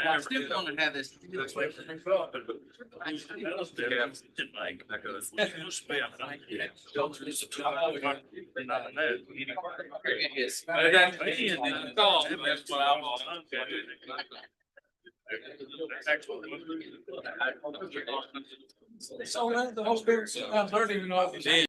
I'm still gonna have this. So the whole spirit, I don't even know if it's.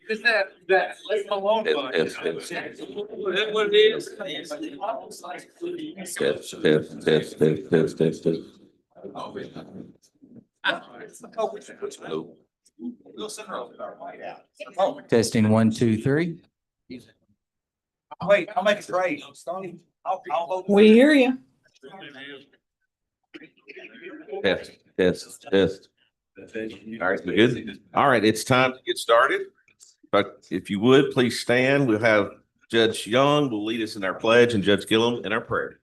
Is that, leave them alone. bud. Yes. Is that what it is? Testing 1, 2, 3. Wait, I'll make it great. I'll vote. We hear you. Test. All right, we're good. All right, it's time to get started. But if you would, please stand. We'll have Judge Young will lead us in our pledge and Judge Gillum in our prayer.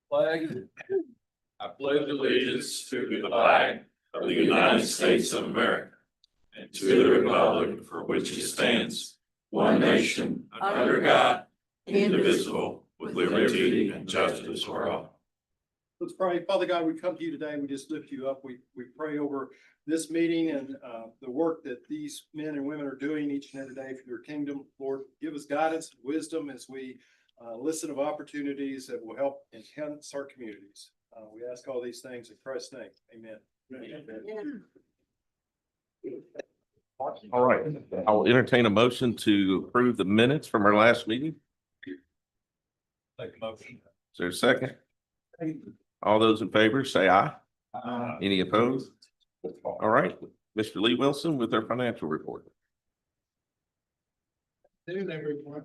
Flag. I pledge allegiance to the flag of the United States of America and to the republic for which it stands, one nation, under God, indivisible, with liberty and justice for all. Let's pray. Father God, we come to you today. We just lift you up. We pray over this meeting and the work that these men and women are doing each and every day for your kingdom. Lord, give us guidance and wisdom as we listen of opportunities that will help enhance our communities. We ask all these things in Christ's name. Amen. All right, I will entertain a motion to approve the minutes from our last meeting. Make a motion. Is there a second? All those in favor, say aye. Any opposed? All right, Mr. Lee Wilson with our financial report. Good everyone.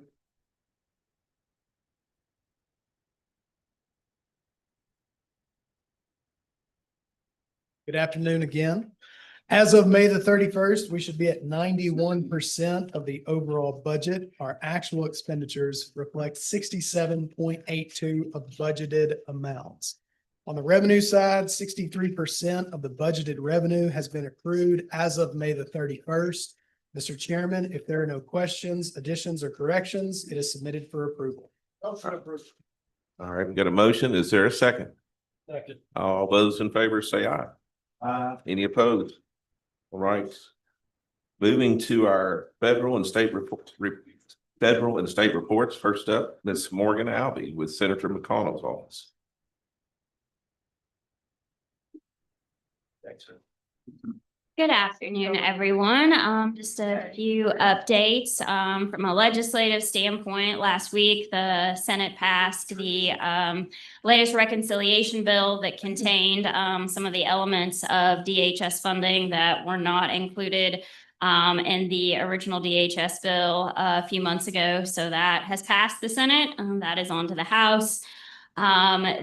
Good afternoon again. As of May the 31st, we should be at 91% of the overall budget. Our actual expenditures reflect 67.82 of budgeted amounts. On the revenue side, 63% of the budgeted revenue has been accrued as of May the 31st. Mr. Chairman, if there are no questions, additions, or corrections, it is submitted for approval. All right, we got a motion. Is there a second? Second. All those in favor, say aye. Any opposed? All right. Moving to our federal and state reports. First up, Ms. Morgan Albee with Senator McConnell's office. Good afternoon, everyone. Just a few updates from a legislative standpoint. Last week, the Senate passed the latest reconciliation bill that contained some of the elements of DHS funding that were not included in the original DHS bill a few months ago. So that has passed the Senate. That is on to the House.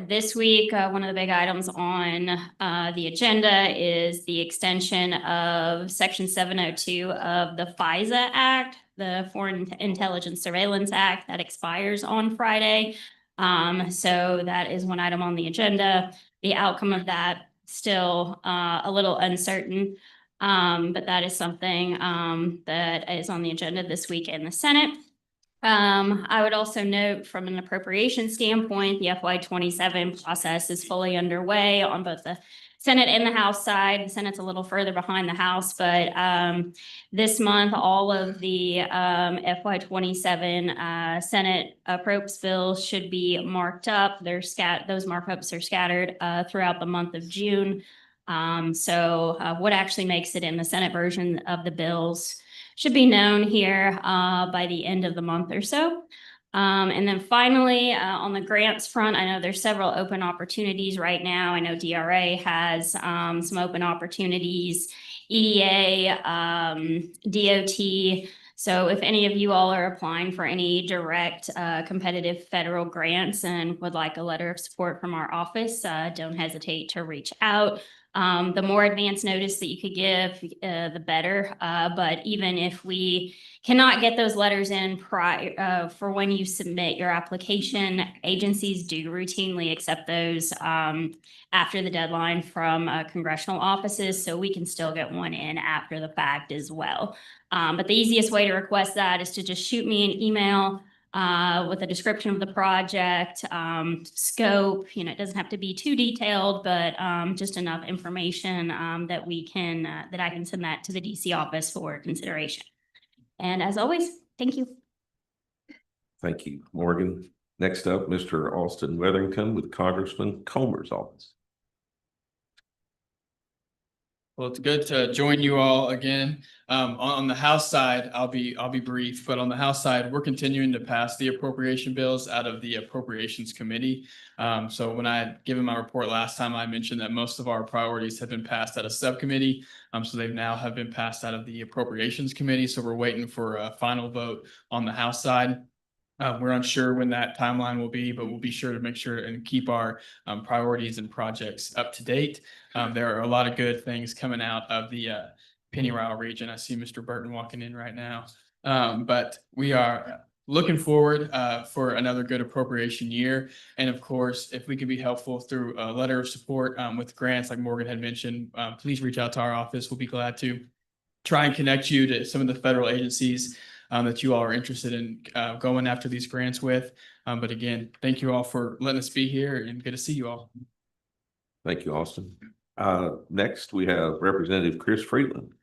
This week, one of the big items on the agenda is the extension of Section 702 of the FISA Act, the Foreign Intelligence Surveillance Act, that expires on Friday. So that is one item on the agenda. The outcome of that still a little uncertain, but that is something that is on the agenda this week in the Senate. I would also note from an appropriation standpoint, the FY27 process is fully underway on both the Senate and the House side. The Senate's a little further behind the House, but this month, all of the FY27 Senate appropriations bills should be marked up. Those markups are scattered throughout the month of June. So what actually makes it in the Senate version of the bills should be known here by the end of the month or so. And then finally, on the grants front, I know there's several open opportunities right now. I know DRA has some open opportunities, EDA, DOT. So if any of you all are applying for any direct competitive federal grants and would like a letter of support from our office, don't hesitate to reach out. The more advance notice that you could give, the better. But even if we cannot get those letters in prior for when you submit your application, agencies do routinely accept those after the deadline from congressional offices, so we can still get one in after the fact as well. But the easiest way to request that is to just shoot me an email with a description of the project, scope. It doesn't have to be too detailed, but just enough information that I can send that to the DC office for consideration. And as always, thank you. Thank you, Morgan. Next up, Mr. Austin Weatherington with Congressman Comer's office. Well, it's good to join you all again. On the House side, I'll be brief, but on the House side, we're continuing to pass the appropriation bills out of the Appropriations Committee. So when I had given my report last time, I mentioned that most of our priorities have been passed out of subcommittee. So they've now have been passed out of the Appropriations Committee. So we're waiting for a final vote on the House side. We're unsure when that timeline will be, but we'll be sure to make sure and keep our priorities and projects up to date. There are a lot of good things coming out of the Pennyroyal region. I see Mr. Burton walking in right now. But we are looking forward for another good appropriation year. And of course, if we can be helpful through a letter of support with grants like Morgan had mentioned, please reach out to our office. We'll be glad to try and connect you to some of the federal agencies that you all are interested in going after these grants with. But again, thank you all for letting us be here and good to see you all. Thank you, Austin. Next, we have Representative Chris Freeland.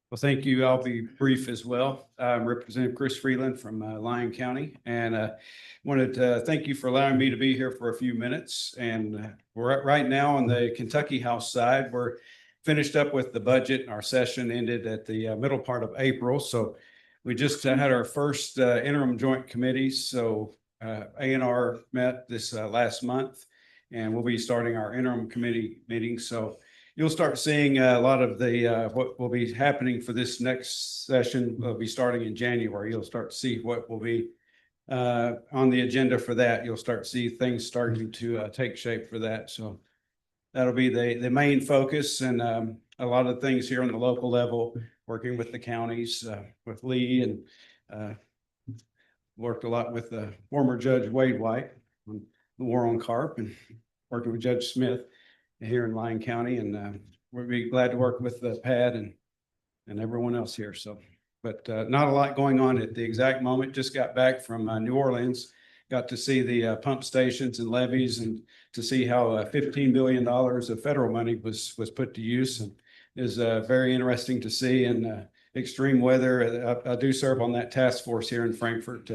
Well, thank you. I'll be brief as well. I'm Representative Chris Freeland from Lyon County, and wanted to thank you for allowing me to be here for a few minutes. And we're right now on the Kentucky House side. We're finished up with the budget. Our session ended at the middle part of April. So we just had our first interim joint committees. So A&R met this last month, and we'll be starting our interim committee meeting. So you'll start seeing a lot of the what will be happening for this next session. Will be starting in January. You'll start to see what will be on the agenda for that. You'll start to see things starting to take shape for that. So that'll be the main focus, and a lot of things here on the local level, working with the counties, with Lee, and worked a lot with the former Judge Wade White on the war on carp, and working with Judge Smith here in Lyon County, and we'll be glad to work with the PeADD and everyone else here. So, but not a lot going on at the exact moment. Just got back from New Orleans, got to see the pump stations and levees, and to see how $15 billion of federal money was put to use, and is very interesting to see. And extreme weather, I do serve on that task force here in Frankfort,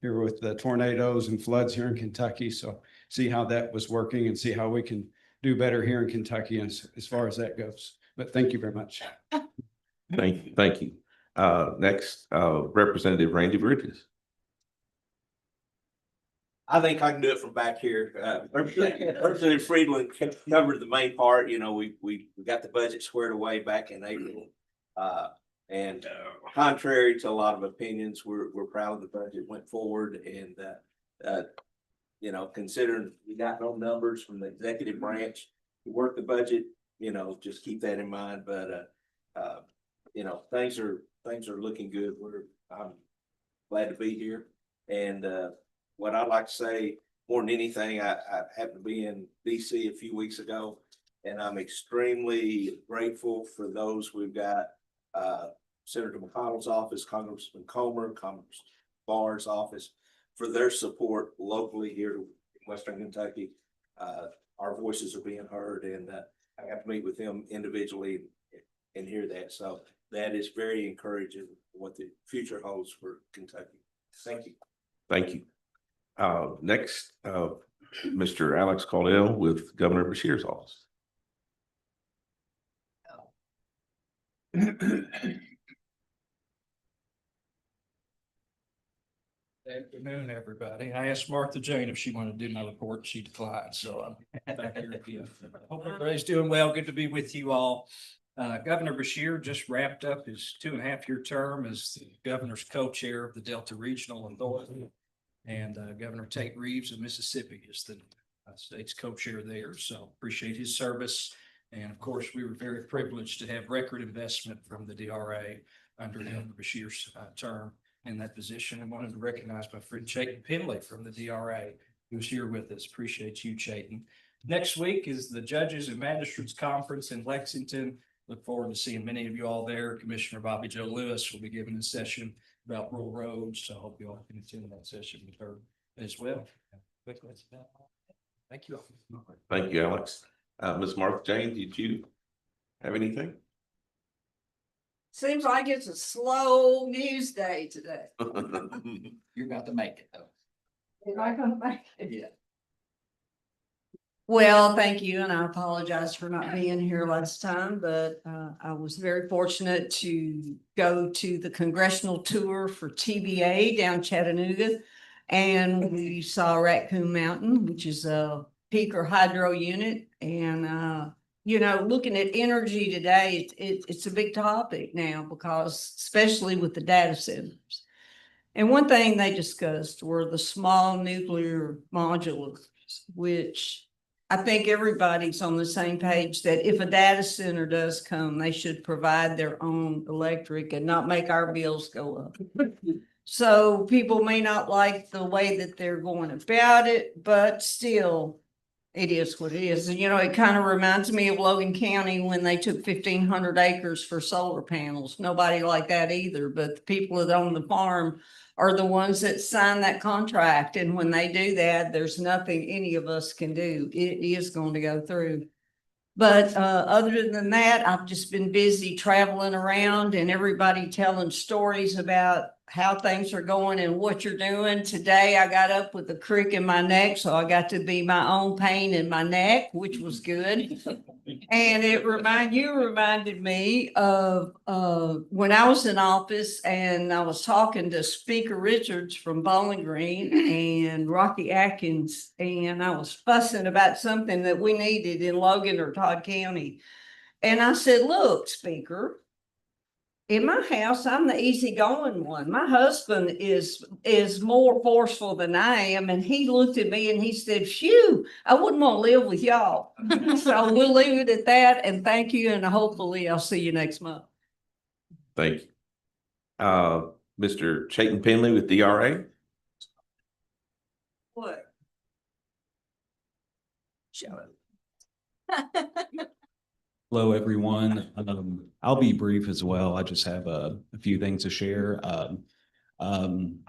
here with the tornadoes and floods here in Kentucky. So see how that was working and see how we can do better here in Kentucky as far as that goes. But thank you very much. Thank you. Thank you. Next, Representative Randy Bridges. I think I can do it from back here. Representative Friedland covered the main part. You know, we got the budget squared away back in April. And contrary to a lot of opinions, we're proud the budget went forward, and you know, considering we got no numbers from the executive branch to work the budget, you know, just keep that in mind. But you know, things are looking good. I'm glad to be here. And what I'd like to say more than anything, I happened to be in DC a few weeks ago, and I'm extremely grateful for those we've got. Senator McConnell's office, Congressman Comer, Congressman Barr's office, for their support locally here in Western Kentucky. Our voices are being heard, and I got to meet with them individually and hear that. So that is very encouraging what the future holds for Kentucky. Thank you. Thank you. Next, Mr. Alex Caldwell with Governor Beshear's office. Afternoon, everybody. I asked Martha Jane if she wanted to do my report. She declined, so I'm back here again. Hope everybody's doing well. Good to be with you all. Governor Beshear just wrapped up his 2.5-year term as the governor's co-chair of the Delta Regional Authority, and Governor Tate Reeves of Mississippi is the state's co-chair there. So appreciate his service. And of course, we were very privileged to have record investment from the DRA under Governor Beshear's term in that position, and wanted to recognize my friend Chayton Penley from the DRA, who's here with us. Appreciate you, Chayton. Next week is the Judges and Magistrates Conference in Lexington. Look forward to seeing many of you all there. Commissioner Bobby Joe Lewis will be giving a session about rural roads, so I hope you all can attend that session with her as well. Thank you all. Thank you, Alex. Ms. Martha Jane, did you have anything? Seems like it's a slow news day today. You're about to make it though. Am I gonna make it? Yeah. Well, thank you, and I apologize for not being here last time, but I was very fortunate to go to the congressional tour for TBA down Chattanooga. And we saw Raccoon Mountain, which is a peaker hydro unit, and you know, looking at energy today, it's a big topic now because especially with the data centers. And one thing they discussed were the small nuclear modulars, which I think everybody's on the same page that if a data center does come, they should provide their own electric and not make our bills go up. So people may not like the way that they're going about it, but still, it is what it is. And you know, it kind of reminds me of Logan County when they took 1,500 acres for solar panels. Nobody liked that either, but the people that own the farm are the ones that sign that contract. And when they do that, there's nothing any of us can do. It is going to go through. But other than that, I've just been busy traveling around and everybody telling stories about how things are going and what you're doing. Today, I got up with a crick in my neck, so I got to be my own pain in my neck, which was good. And it reminded me of when I was in office and I was talking to Speaker Richards from Bowling Green and Rocky Atkins, and I was fussing about something that we needed in Logan or Todd County. And I said, look, Speaker, in my house, I'm the easygoing one. My husband is more forceful than I am. And he looked at me and he said, phew, I wouldn't want to live with y'all. So we'll leave it at that. And thank you. And hopefully I'll see you next month. Thank you. Mr. Chayton Penley with DRA. What? Show it. Hello, everyone. I'll be brief as well. I just have a few things to share. I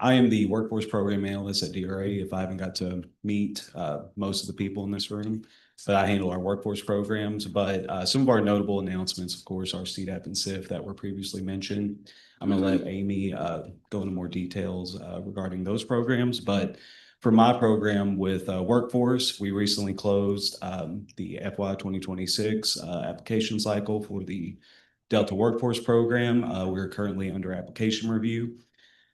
am the workforce program analyst at DRA. If I haven't got to meet most of the people in this room, but I handle our workforce programs. But some of our notable announcements, of course, are CDAP and SIF that were previously mentioned. I'm going to let Amy go into more details regarding those programs. But for my program with Workforce, we recently closed the FY 2026 application cycle for the Delta Workforce Program. We're currently under application review.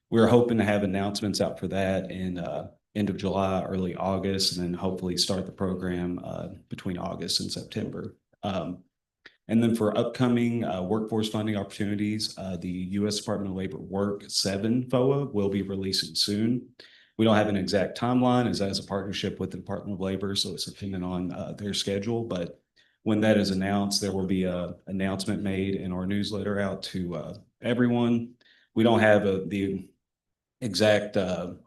We're hoping to have announcements out for that in end of July, early August, and then hopefully start the program between August and September. And then for upcoming workforce funding opportunities, the U.S. Department of Labor Work 7 FOA will be releasing soon. We don't have an exact timeline as that is a partnership with the Department of Labor, so it's dependent on their schedule. But when that is announced, there will be an announcement made in our newsletter out to everyone. We don't have the exact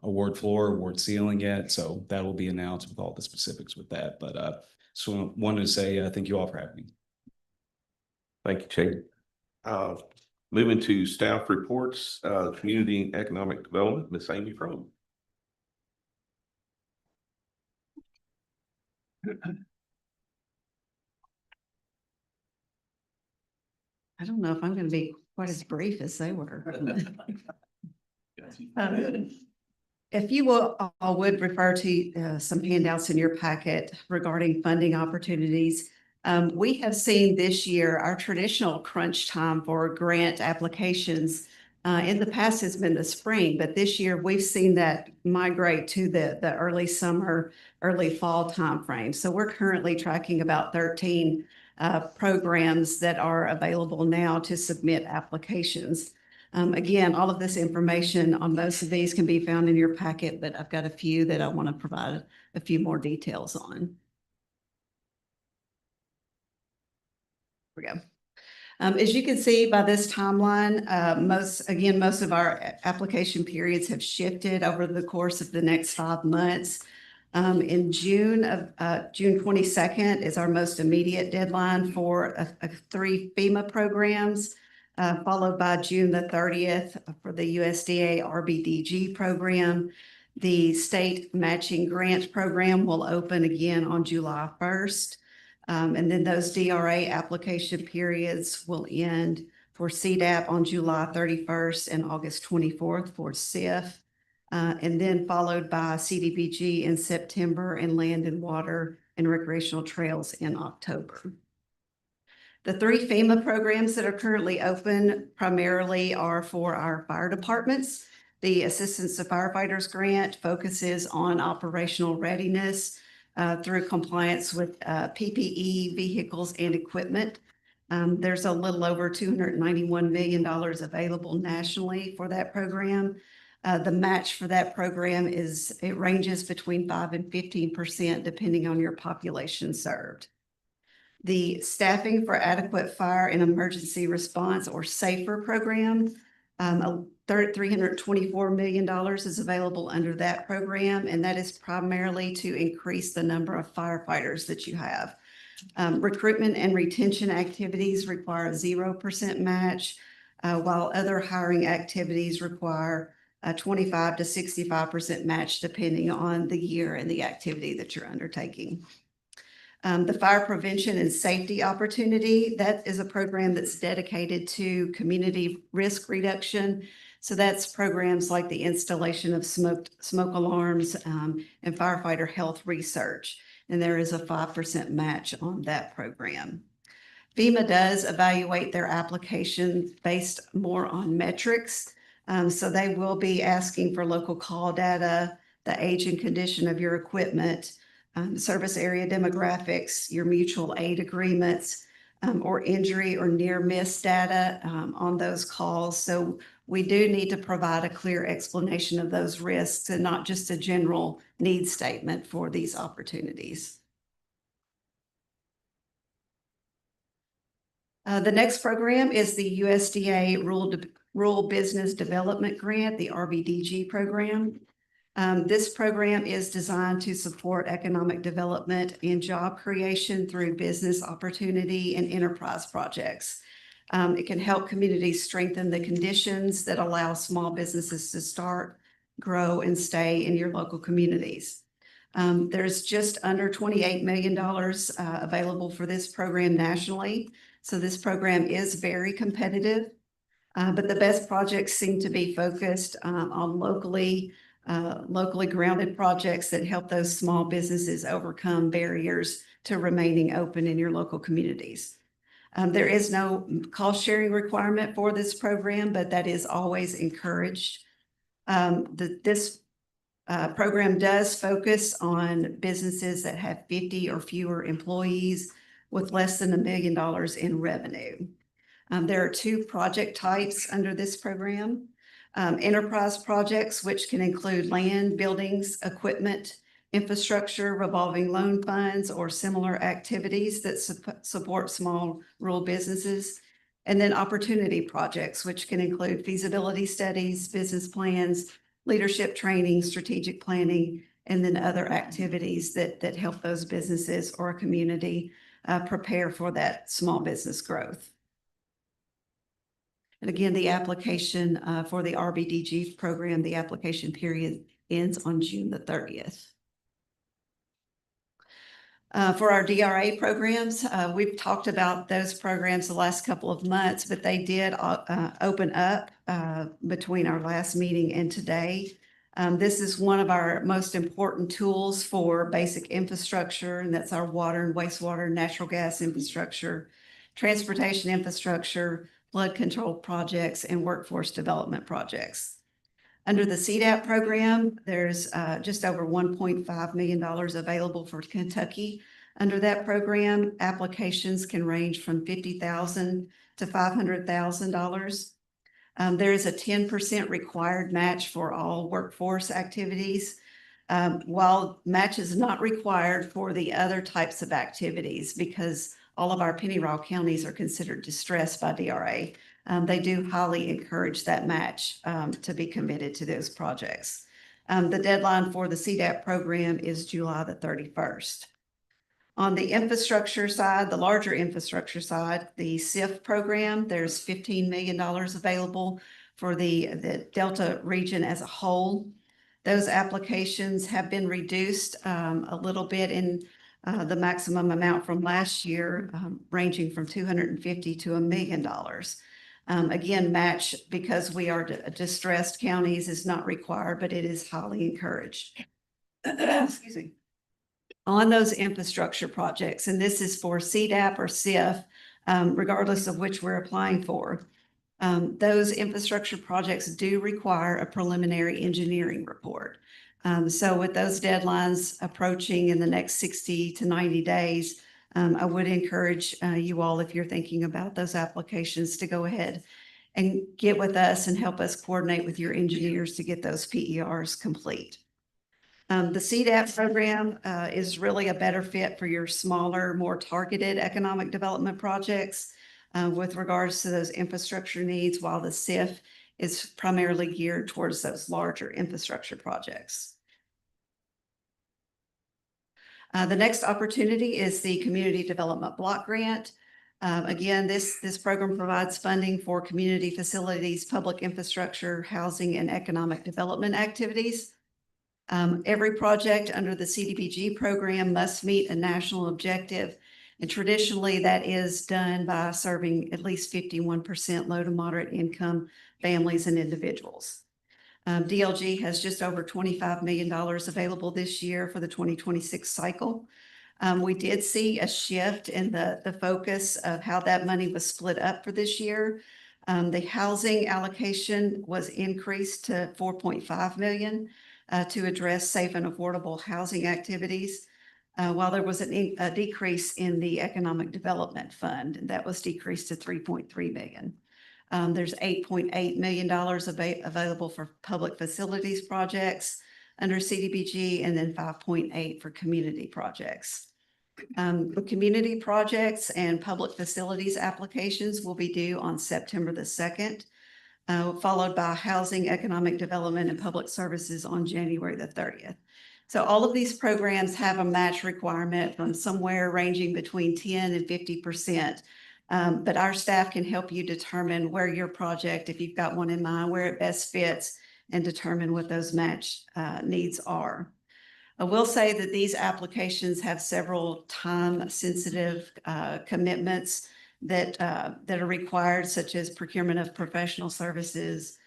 award floor, award ceiling yet, so that will be announced with all the specifics with that. But so wanted to say thank you all for having me. Thank you, Chayton. Moving to staff reports, Community and Economic Development, Ms. Amy Fromm. I don't know if I'm going to be quite as brief as they were. If you will, I would refer to some handouts in your packet regarding funding opportunities. We have seen this year our traditional crunch time for grant applications. In the past has been the spring, but this year we've seen that migrate to the early summer, early fall timeframe. So we're currently tracking about 13 programs that are available now to submit applications. Again, all of this information on most of these can be found in your packet, but I've got a few that I want to provide a few more details on. Here we go. As you can see by this timeline, most of our application periods have shifted over the course of the next 5 months. In June 22nd is our most immediate deadline for 3 FEMA programs, followed by June the 30th for the USDA RBDG program. The state matching grant program will open again on July 1st. And then those DRA application periods will end for CDAP on July 31st and August 24th for SIF. And then followed by CDBG in September and Land and Water and Recreational Trails in October. The three FEMA programs that are currently open primarily are for our fire departments. The Assistance to Firefighters Grant focuses on operational readiness through compliance with PPE, vehicles, and equipment. There's a little over $291 million available nationally for that program. The match for that program it ranges between 5% and 15% depending on your population served. The Staffing for Adequate Fire and Emergency Response, or SAFER program, $324 million is available under that program, and that is primarily to increase the number of firefighters that you have. Recruitment and retention activities require a 0% match, while other hiring activities require a 25 to 65% match depending on the year and the activity that you're undertaking. The Fire Prevention and Safety Opportunity, that is a program that's dedicated to community risk reduction. So that's programs like the installation of smoke alarms and firefighter health research. And there is a 5% match on that program. FEMA does evaluate their application based more on metrics. So they will be asking for local call data, the age and condition of your equipment, service area demographics, your mutual aid agreements, or injury or near miss data on those calls. So we do need to provide a clear explanation of those risks and not just a general need statement for these opportunities. The next program is the USDA Rural Business Development Grant, the RBDG program. This program is designed to support economic development and job creation through business opportunity and enterprise projects. It can help communities strengthen the conditions that allow small businesses to start, grow, and stay in your local communities. There's just under $28 million available for this program nationally. So this program is very competitive, but the best projects seem to be focused on locally grounded projects that help those small businesses overcome barriers to remaining open in your local communities. There is no cost sharing requirement for this program, but that is always encouraged. This program does focus on businesses that have 50 or fewer employees with less than $1 million in revenue. There are two project types under this program. Enterprise projects, which can include land, buildings, equipment, infrastructure, revolving loan funds, or similar activities that support small rural businesses. And then opportunity projects, which can include feasibility studies, business plans, leadership training, strategic planning, and then other activities that help those businesses or a community prepare for that small business growth. And again, the application for the RBDG program, the application period ends on June the 30th. For our DRA programs, we've talked about those programs the last couple of months, but they did open up between our last meeting and today. This is one of our most important tools for basic infrastructure, and that's our water and wastewater, natural gas infrastructure, transportation infrastructure, flood control projects, and workforce development projects. Under the CDAP program, there's just over $1.5 million available for Kentucky. Under that program, applications can range from $50,000 to $500,000. There is a 10% required match for all workforce activities, while match is not required for the other types of activities because all of our pennyroyal counties are considered distressed by DRA. They do highly encourage that match to be committed to those projects. The deadline for the CDAP program is July the 31st. On the infrastructure side, the larger infrastructure side, the SIF program, there's $15 million available for the Delta region as a whole. Those applications have been reduced a little bit in the maximum amount from last year, ranging from $250,000 to $1 million. Again, match because we are distressed counties is not required, but it is highly encouraged. Excuse me. On those infrastructure projects, and this is for CDAP or CIF, regardless of which we're applying for. Those infrastructure projects do require a preliminary engineering report. So with those deadlines approaching in the next 60 to 90 days, I would encourage you all, if you're thinking about those applications, to go ahead and get with us and help us coordinate with your engineers to get those PERs complete. The CDAP program is really a better fit for your smaller, more targeted economic development projects with regards to those infrastructure needs, while the CIF is primarily geared towards those larger infrastructure projects. The next opportunity is the Community Development Block Grant. Again, this program provides funding for community facilities, public infrastructure, housing, and economic development activities. Every project under the CDBG program must meet a national objective, and traditionally that is done by serving at least 51% low to moderate income families and individuals. DLG has just over $25 million available this year for the 2026 cycle. We did see a shift in the focus of how that money was split up for this year. The housing allocation was increased to $4.5 million to address safe and affordable housing activities, while there was a decrease in the Economic Development Fund, and that was decreased to $3.3 million. There's $8.8 million available for public facilities projects under CDBG, and then 5.8 for community projects. The community projects and public facilities applications will be due on September the 2nd, followed by housing, economic development, and public services on January the 30th. So all of these programs have a match requirement from somewhere ranging between 10 and 50%. But our staff can help you determine where your project, if you've got one in mind, where it best fits, and determine what those match needs are. I will say that these applications have several time-sensitive commitments that are required, such as procurement of professional services,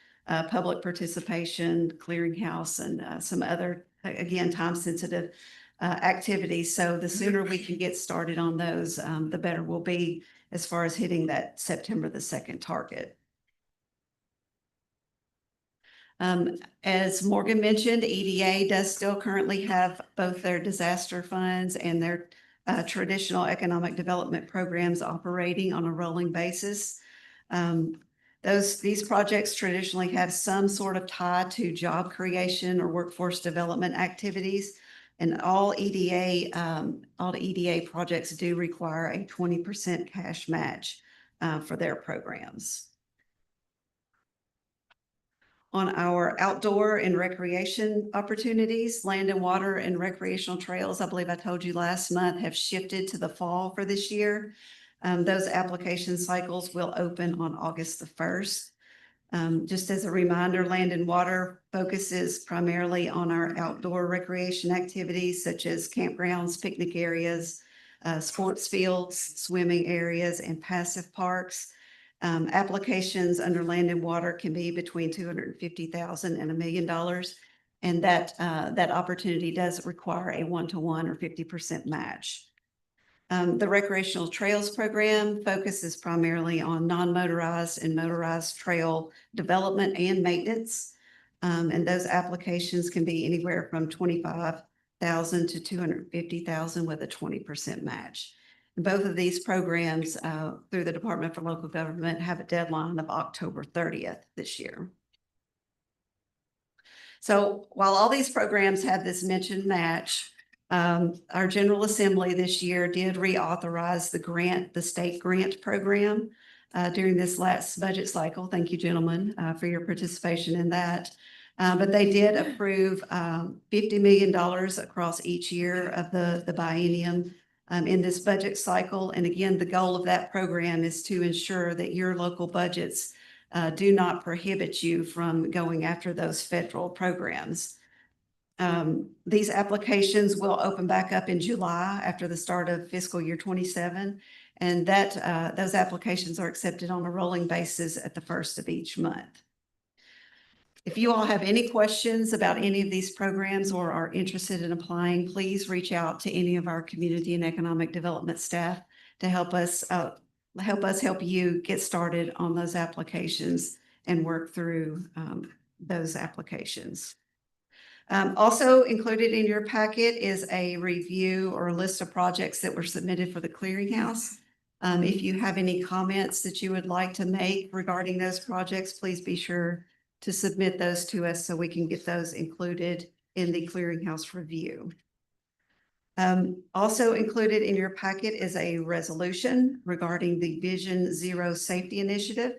public participation, clearinghouse, and some other, again, time-sensitive activities. So the sooner we can get started on those, the better we'll be as far as hitting that September the 2nd target. As Morgan mentioned, EDA does still currently have both their disaster funds and their traditional economic development programs operating on a rolling basis. These projects traditionally have some sort of tie to job creation or workforce development activities, and all EDA projects do require a 20% cash match for their programs. On our outdoor and recreation opportunities, land and water and recreational trails, I believe I told you last month, have shifted to the fall for this year. Those application cycles will open on August the 1st. Just as a reminder, land and water focuses primarily on our outdoor recreation activities such as campgrounds, picnic areas, sports fields, swimming areas, and passive parks. Applications under land and water can be between $250,000 and $1 million. And that opportunity does require a 1-to-1 or 50% match. The recreational trails program focuses primarily on non-motorized and motorized trail development and maintenance. And those applications can be anywhere from $25,000 to $250,000 with a 20% match. Both of these programs through the Department for Local Government have a deadline of October 30th this year. So while all these programs have this mentioned match, our General Assembly this year did reauthorize the state grant program during this last budget cycle. Thank you, gentlemen, for your participation in that. But they did approve $50 million across each year of the biennium in this budget cycle. And again, the goal of that program is to ensure that your local budgets do not prohibit you from going after those federal programs. These applications will open back up in July after the start of fiscal year 27. And that those applications are accepted on a rolling basis at the first of each month. If you all have any questions about any of these programs or are interested in applying, please reach out to any of our community and economic development staff to help us help you get started on those applications and work through those applications. Also included in your packet is a review or a list of projects that were submitted for the clearinghouse. If you have any comments that you would like to make regarding those projects, please be sure to submit those to us so we can get those included in the clearinghouse review. Also included in your packet is a resolution regarding the Vision Zero Safety Initiative.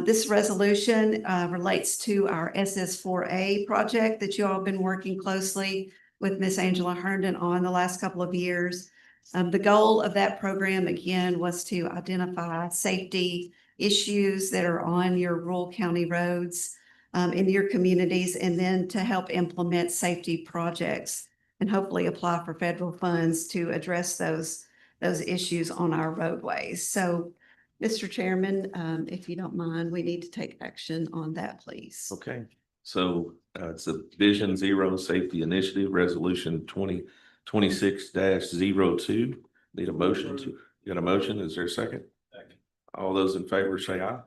This resolution relates to our SS4A project that you all have been working closely with Miss Angela Herndon on the last couple of years. The goal of that program, again, was to identify safety issues that are on your rural county roads in your communities, and then to help implement safety projects and hopefully apply for federal funds to address those issues on our roadways. So, Mr. Chairman, if you don't mind, we need to take action on that, please. Okay, so it's a Vision Zero Safety Initiative, Resolution 2026-02. Need a motion to, you got a motion? Is there a second? Second. All those in favor say aye.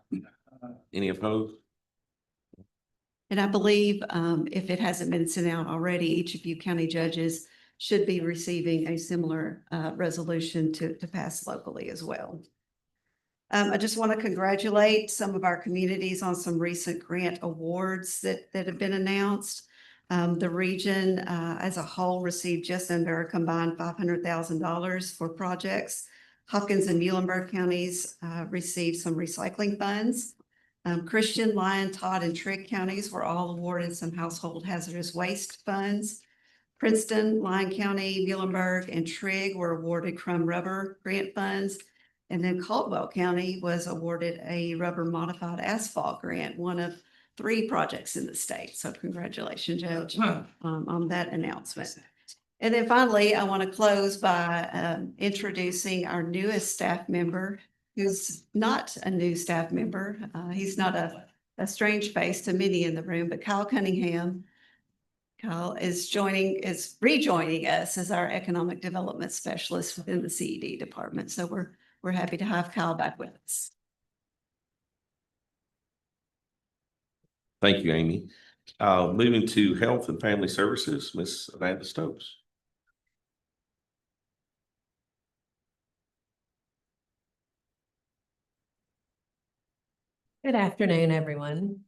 Any opposed? And I believe if it hasn't been sent out already, each of you county judges should be receiving a similar resolution to pass locally as well. I just want to congratulate some of our communities on some recent grant awards that have been announced. The region as a whole received just under a combined $500,000 for projects. Hawkins and Muhlenberg counties received some recycling funds. Christian, Lyon, Todd, and Trigg counties were all awarded some household hazardous waste funds. Princeton, Lyon County, Muhlenberg, and Trigg were awarded crumb rubber grant funds. And then Caldwell County was awarded a rubber modified asphalt grant, one of 3 projects in the state. So congratulations, Judge, on that announcement. And then finally, I want to close by introducing our newest staff member, who's not a new staff member. He's not a strange face to many in the room, but Kyle Cunningham. Kyle is rejoining us as our economic development specialist within the CED department. So we're happy to have Kyle back with us. Thank you, Amy. Moving to Health and Family Services, Ms. Amanda Stokes. Good afternoon, everyone.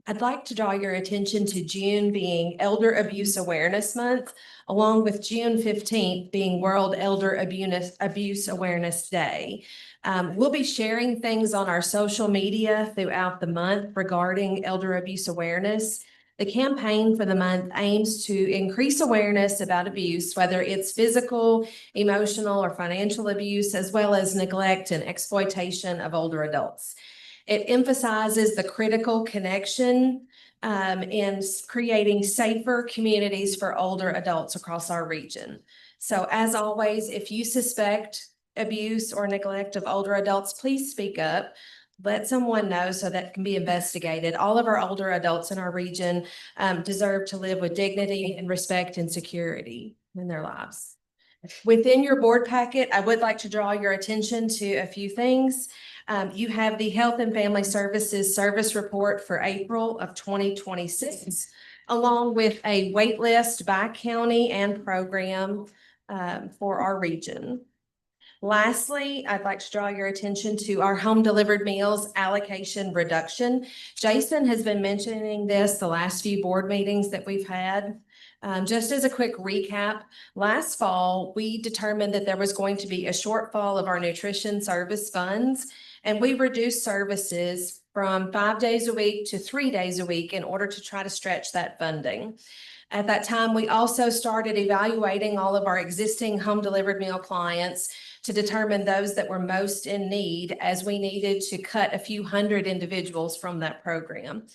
I'd like to draw your attention to June being Elder Abuse Awareness Month, along with June 15th being World Elder Abuse Awareness Day. We'll be sharing things on our social media throughout the month regarding elder abuse awareness. The campaign for the month aims to increase awareness about abuse, whether it's physical, emotional, or financial abuse, as well as neglect and exploitation of older adults. It emphasizes the critical connection in creating safer communities for older adults across our region. So as always, if you suspect abuse or neglect of older adults, please speak up. Let someone know so that can be investigated. All of our older adults in our region deserve to live with dignity and respect and security in their lives. Within your board packet, I would like to draw your attention to a few things. You have the Health and Family Services Service Report for April of 2026, along with a wait list by county and program for our region. Lastly, I'd like to draw your attention to our home delivered meals allocation reduction. Jason has been mentioning this the last few board meetings that we've had. Just as a quick recap, last fall, we determined that there was going to be a shortfall of our nutrition service funds, and we reduced services from 5 days a week to 3 days a week in order to try to stretch that funding. At that time, we also started evaluating all of our existing home delivered meal clients to determine those that were most in need, as we needed to cut a few hundred individuals from that program.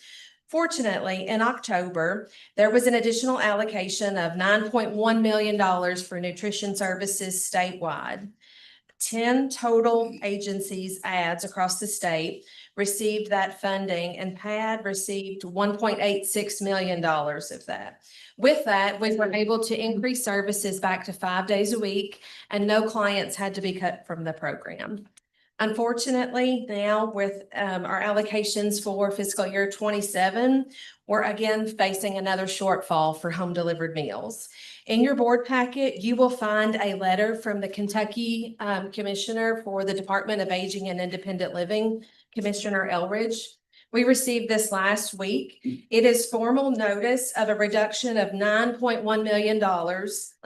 Fortunately, in October, there was an additional allocation of $9.1 million for nutrition services statewide. 10 total agencies ads across the state received that funding, and PeADD received $1.86 million of that. With that, we were able to increase services back to 5 days a week, and no clients had to be cut from the program. Unfortunately, now with our allocations for fiscal year 27, we're again facing another shortfall for home delivered meals. In your board packet, you will find a letter from the Kentucky Commissioner for the Department of Aging and Independent Living, Commissioner Elridge. We received this last week. It is formal notice of a reduction of $9.1 million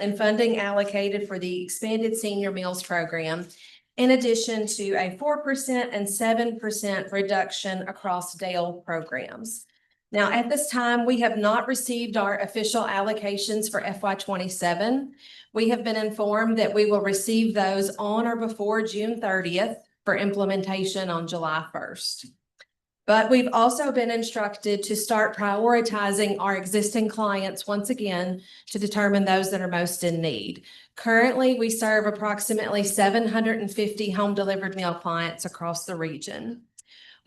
in funding allocated for the expanded senior meals program, in addition to a 4% and 7% reduction across Dale programs. Now, at this time, we have not received our official allocations for FY 27. We have been informed that we will receive those on or before June 30th for implementation on July 1st. But we've also been instructed to start prioritizing our existing clients once again to determine those that are most in need. Currently, we serve approximately 750 home delivered meal clients across the region.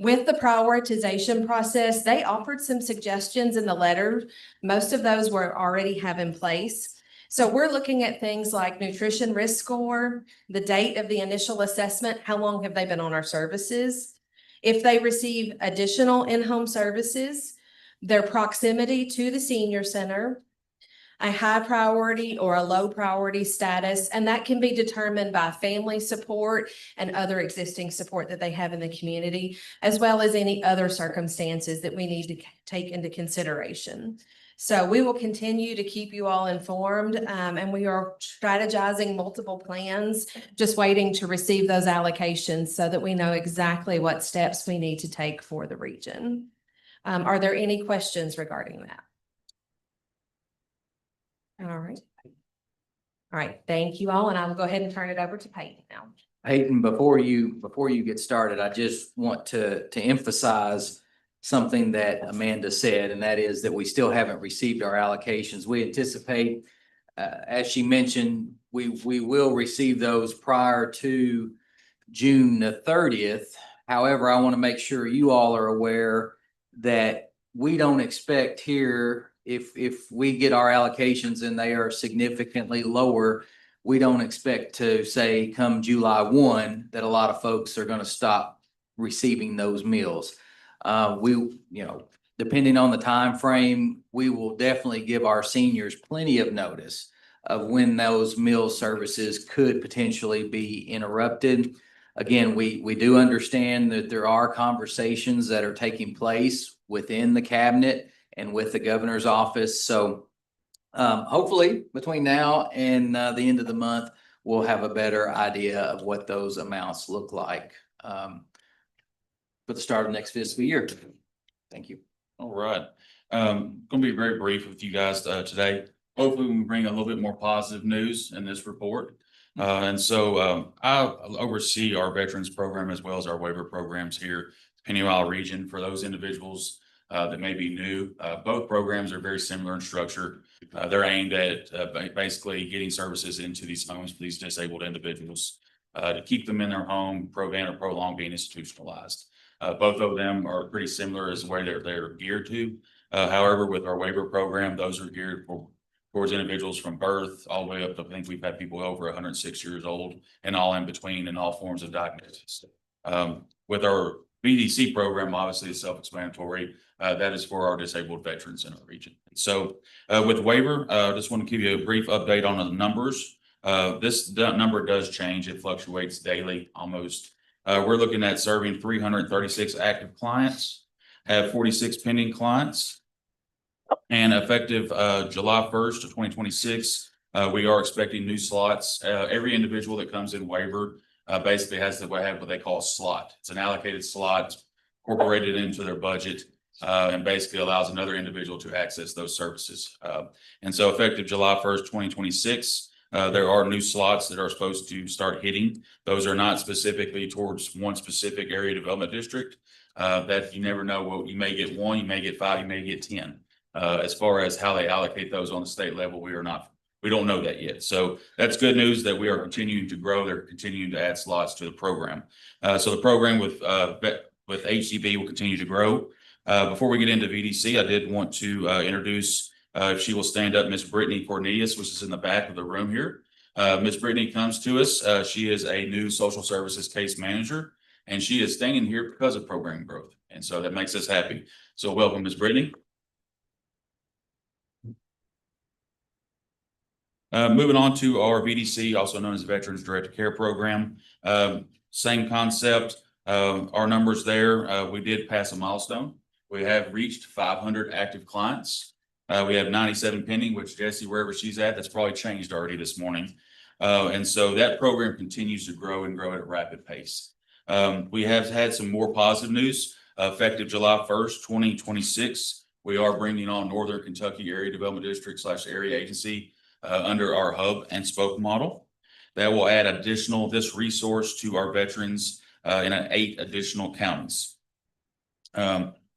With the prioritization process, they offered some suggestions in the letter. Most of those we already have in place. So we're looking at things like nutrition risk score, the date of the initial assessment, how long have they been on our services, if they receive additional in-home services, their proximity to the senior center, a high priority or a low priority status, and that can be determined by family support and other existing support that they have in the community, as well as any other circumstances that we need to take into consideration. So we will continue to keep you all informed, and we are strategizing multiple plans, just waiting to receive those allocations so that we know exactly what steps we need to take for the region. Are there any questions regarding that? All right. All right, thank you all, and I will go ahead and turn it over to Peyton now. Peyton, before you get started, I just want to emphasize something that Amanda said, and that is that we still haven't received our allocations. We anticipate, as she mentioned, we will receive those prior to June the 30th. However, I want to make sure you all are aware that we don't expect here, if we get our allocations and they are significantly lower, we don't expect to say come July 1 that a lot of folks are going to stop receiving those meals. Depending on the time frame, we will definitely give our seniors plenty of notice of when those meal services could potentially be interrupted. Again, we do understand that there are conversations that are taking place within the cabinet and with the governor's office. So hopefully between now and the end of the month, we'll have a better idea of what those amounts look like for the start of next fiscal year. Thank you. All right. Going to be very brief with you guys today. Hopefully we can bring a little bit more positive news in this report. I oversee our veterans program as well as our waiver programs here, Peniel region, for those individuals that may be new. Both programs are very similar in structure. They're aimed at basically getting services into these homes for these disabled individuals to keep them in their home, prevent or prolong being institutionalized. Both of them are pretty similar as the way they're geared to. However, with our waiver program, those are geared towards individuals from birth all the way up to, I think we've had people over 106 years old and all in between in all forms of diagnosis. With our BDC program, obviously it's self-explanatory. That is for our disabled veterans in our region. So with waiver, I just want to give you a brief update on the numbers. This number does change. It fluctuates daily almost. We're looking at serving 336 active clients, have 46 pending clients, and effective July 1st of 2026, we are expecting new slots. Every individual that comes in waiver basically has to have what they call a slot. It's an allocated slot incorporated into their budget and basically allows another individual to access those services. And so effective July 1st, 2026, there are new slots that are supposed to start hitting. Those are not specifically towards one specific area development district. That you never know. Well, you may get 1, you may get 5, you may get 10. As far as how they allocate those on the state level, we are not We don't know that yet. So that's good news that we are continuing to grow. They're continuing to add slots to the program. So the program with HCB will continue to grow. Before we get into VDC, I did want to introduce, if she will stand up, Miss Brittany Cornelius, which is in the back of the room here. Miss Brittany comes to us. She is a new social services case manager, and she is staying here because of program growth. And so that makes us happy. So welcome, Miss Brittany. Moving on to our VDC, also known as Veterans Directed Care Program. Same concept. Our numbers there, we did pass a milestone. We have reached 500 active clients. We have 97 pending, which Jessie, wherever she's at, that's probably changed already this morning. And so that program continues to grow and grow at a rapid pace. We have had some more positive news. Effective July 1st, 2026, we are bringing on Northern Kentucky Area Development District / Area Agency under our hub and spoke model. That will add this resource to our veterans in 8 additional counties.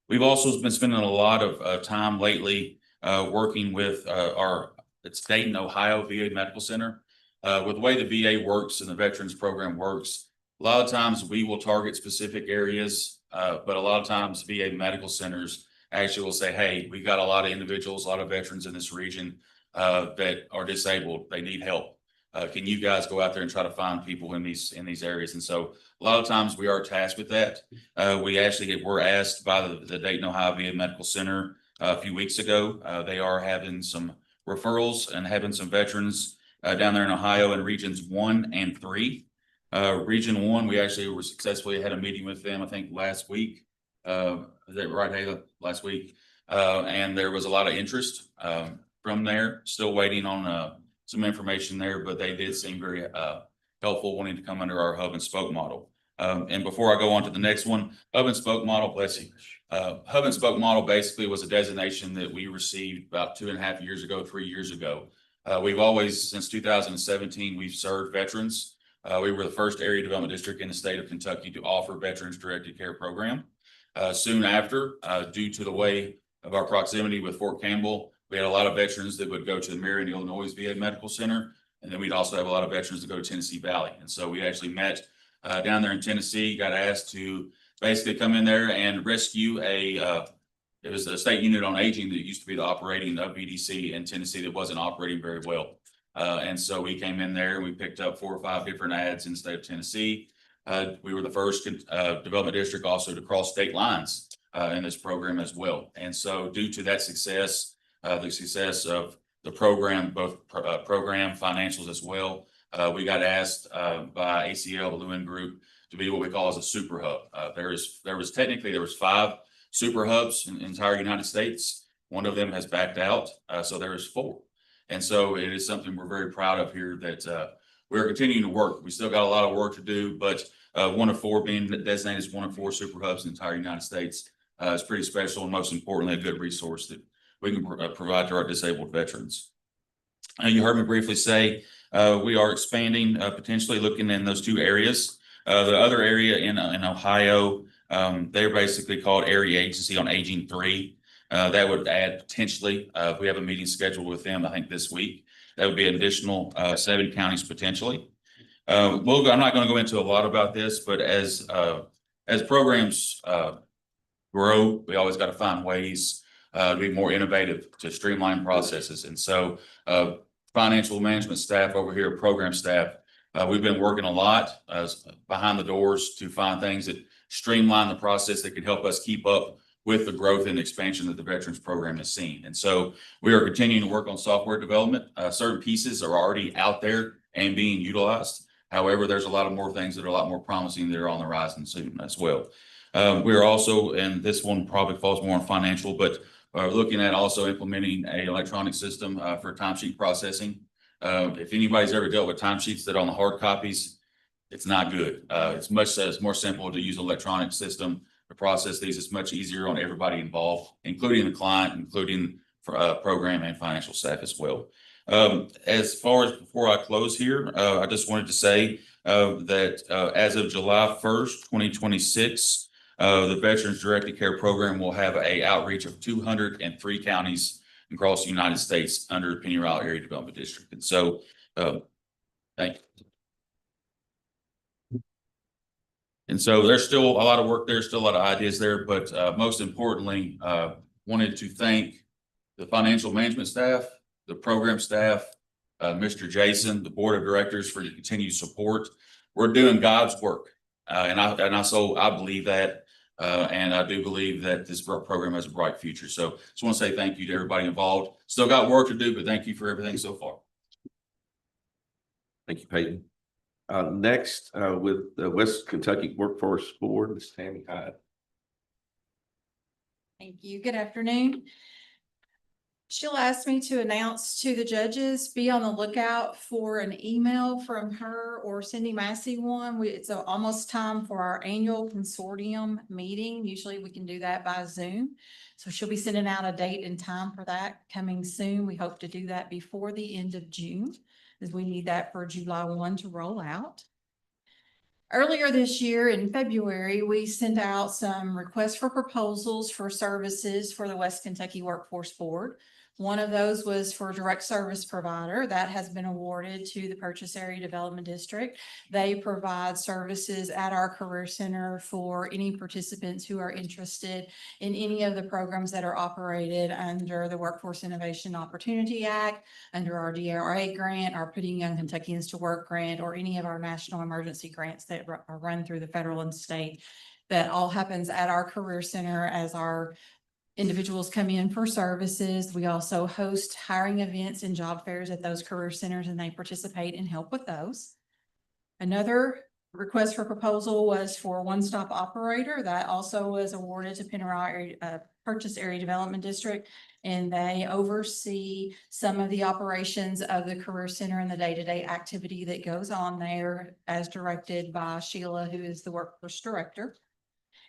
We've also been spending a lot of time lately working with it's Dayton, Ohio VA Medical Center. With the way the VA works and the veterans program works, a lot of times we will target specific areas, but a lot of times VA medical centers actually will say, hey, we've got a lot of individuals, a lot of veterans in this region that are disabled. They need help. Can you guys go out there and try to find people in these areas? And so a lot of times we are tasked with that. We actually were asked by the Dayton, Ohio VA Medical Center a few weeks ago. They are having some referrals and having some veterans down there in Ohio in regions 1 and 3. Region 1, we actually were successfully had a meeting with them, I think last week. Is that right, Hayla? Last week. And there was a lot of interest from there. Still waiting on some information there, but they did seem very helpful, wanting to come under our hub and spoke model. And before I go on to the next one, hub and spoke model, bless you. Hub and spoke model basically was a designation that we received about 2.5 years ago, 3 years ago. We've always, since 2017, we've served veterans. We were the first area development district in the state of Kentucky to offer veterans directed care program. Soon after, due to the way of our proximity with Fort Campbell, we had a lot of veterans that would go to the Marion, Illinois VA Medical Center. And then we'd also have a lot of veterans that go to Tennessee Valley. And so we actually met down there in Tennessee, got asked to basically come in there and rescue it was a state unit on aging that used to be the operating of VDC in Tennessee that wasn't operating very well. And so we came in there and we picked up 4 or 5 different ads in the state of Tennessee. We were the first development district also to cross state lines in this program as well. And so due to that success, the success of the program, both program financials as well, we got asked by ACL, the Lewin Group, to be what we call as a super hub. There was 5 super hubs in the entire United States. One of them has backed out, so there is 4. And so it is something we're very proud of here that we're continuing to work. We still got a lot of work to do, but 1 of 4 being designated as 1 of 4 super hubs in the entire United States is pretty special, and most importantly, a good resource that we can provide to our disabled veterans. You heard me briefly say we are expanding, potentially looking in those 2 areas. The other area in Ohio, they're basically called Area Agency on Aging 3. That would add potentially, if we have a meeting scheduled with them, I think this week, that would be an additional 7 counties potentially. I'm not going to go into a lot about this, but as programs grow, we always got to find ways to be more innovative, to streamline processes. And so financial management staff over here, program staff, we've been working a lot behind the doors to find things that streamline the process that could help us keep up with the growth and expansion that the veterans program has seen. And so we are continuing to work on software development. Certain pieces are already out there and being utilized. However, there's a lot of more things that are a lot more promising that are on the horizon soon as well. We are also, and this one probably falls more on financial, but looking at also implementing an electronic system for timesheet processing. If anybody's ever dealt with timesheets that are on the hard copies, it's not good. It's more simple to use an electronic system to process these. It's much easier on everybody involved, including the client, including program and financial staff as well. As far as before I close here, I just wanted to say that as of July 1st, 2026, the Veterans Directed Care Program will have an outreach of 203 counties across the United States under the Penny Rile Area Development District. And so, thank you. And so there's still a lot of work there, still a lot of ideas there, but most importantly, wanted to thank the financial management staff, the program staff, Mr. Jason, the board of directors for your continued support. We're doing God's work. And I believe that, and I do believe that this program has a bright future. So just want to say thank you to everybody involved. Still got work to do, but thank you for everything so far. Thank you, Peyton. Next, with the West Kentucky Workforce Board, Ms. Tammy Hyde. Thank you. Good afternoon. She'll ask me to announce to the judges, be on the lookout for an email from her or Cindy Massey one. It's almost time for our annual consortium meeting. Usually we can do that by Zoom. So she'll be sending out a date and time for that coming soon. We hope to do that before the end of June, as we need that for July 1 to roll out. Earlier this year in February, we sent out some requests for proposals for services for the West Kentucky Workforce Board. One of those was for direct service provider that has been awarded to the Purchase Area Development District. They provide services at our career center for any participants who are interested in any of the programs that are operated under the Workforce Innovation Opportunity Act, under our DRA grant, our Putting Young Kentuckians to Work grant, or any of our national emergency grants that are run through the federal and state. That all happens at our career center as our individuals come in for services. We also host hiring events and job fairs at those career centers, and they participate and help with those. Another request for proposal was for a one-stop operator that also was awarded to Penny Rile Purchase Area Development District, and they oversee some of the operations of the career center and the day-to-day activity that goes on there as directed by Sheila, who is the workforce director.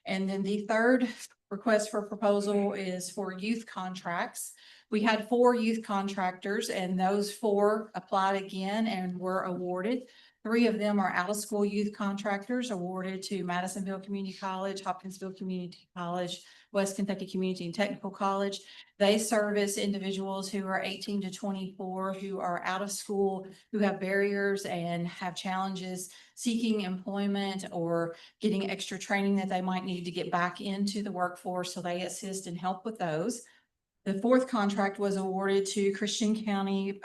And then the third request for proposal is for youth contracts. We had 4 youth contractors, and those 4 applied again and were awarded. 3 of them are out-of-school youth contractors awarded to Madisonville Community College, Hopkinsville Community College, West Kentucky Community and Technical College. They service individuals who are 18 to 24, who are out of school, who have barriers and have challenges seeking employment or getting extra training that they might need to get back into the workforce. So they assist and help with those. The 4th contract was awarded to Christian County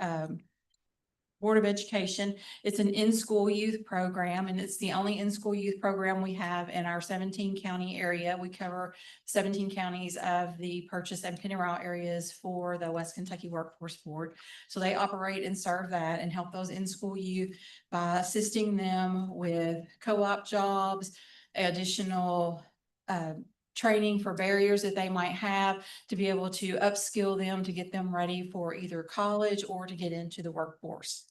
Board of Education. It's an in-school youth program, and it's the only in-school youth program we have in our 17 county area. We cover 17 counties of the Purchase and Penny Rile areas for the West Kentucky Workforce Board. So they operate and serve that and help those in-school youth by assisting them with co-op jobs, additional training for barriers that they might have to be able to upskill them to get them ready for either college or to get into the workforce.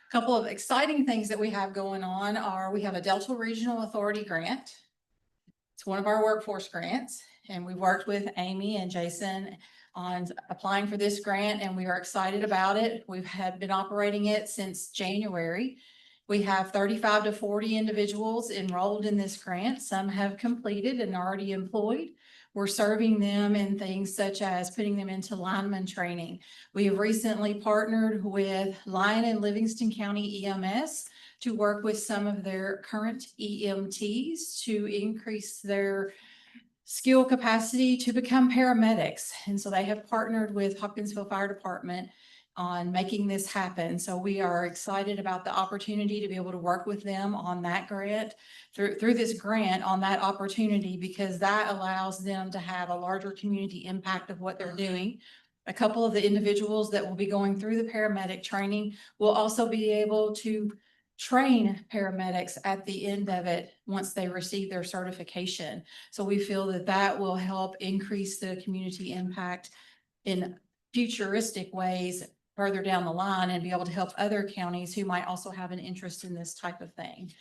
A couple of exciting things that we have going on are we have a Delta Regional Authority grant. It's one of our workforce grants, and we worked with Amy and Jason on applying for this grant, and we are excited about it. We've been operating it since January. We have 35 to 40 individuals enrolled in this grant. Some have completed and already employed. We're serving them in things such as putting them into lineman training. We have recently partnered with Lyon and Livingston County EMS to work with some of their current EMTs to increase their skill capacity to become paramedics. And so they have partnered with Hopkinsville Fire Department on making this happen. So we are excited about the opportunity to be able to work with them on that grant, through this grant on that opportunity, because that allows them to have a larger community impact of what they're doing. A couple of the individuals that will be going through the paramedic training will also be able to train paramedics at the end of it once they receive their certification. So we feel that that will help increase the community impact in futuristic ways further down the line and be able to help other counties who might also have an interest in this type of thing.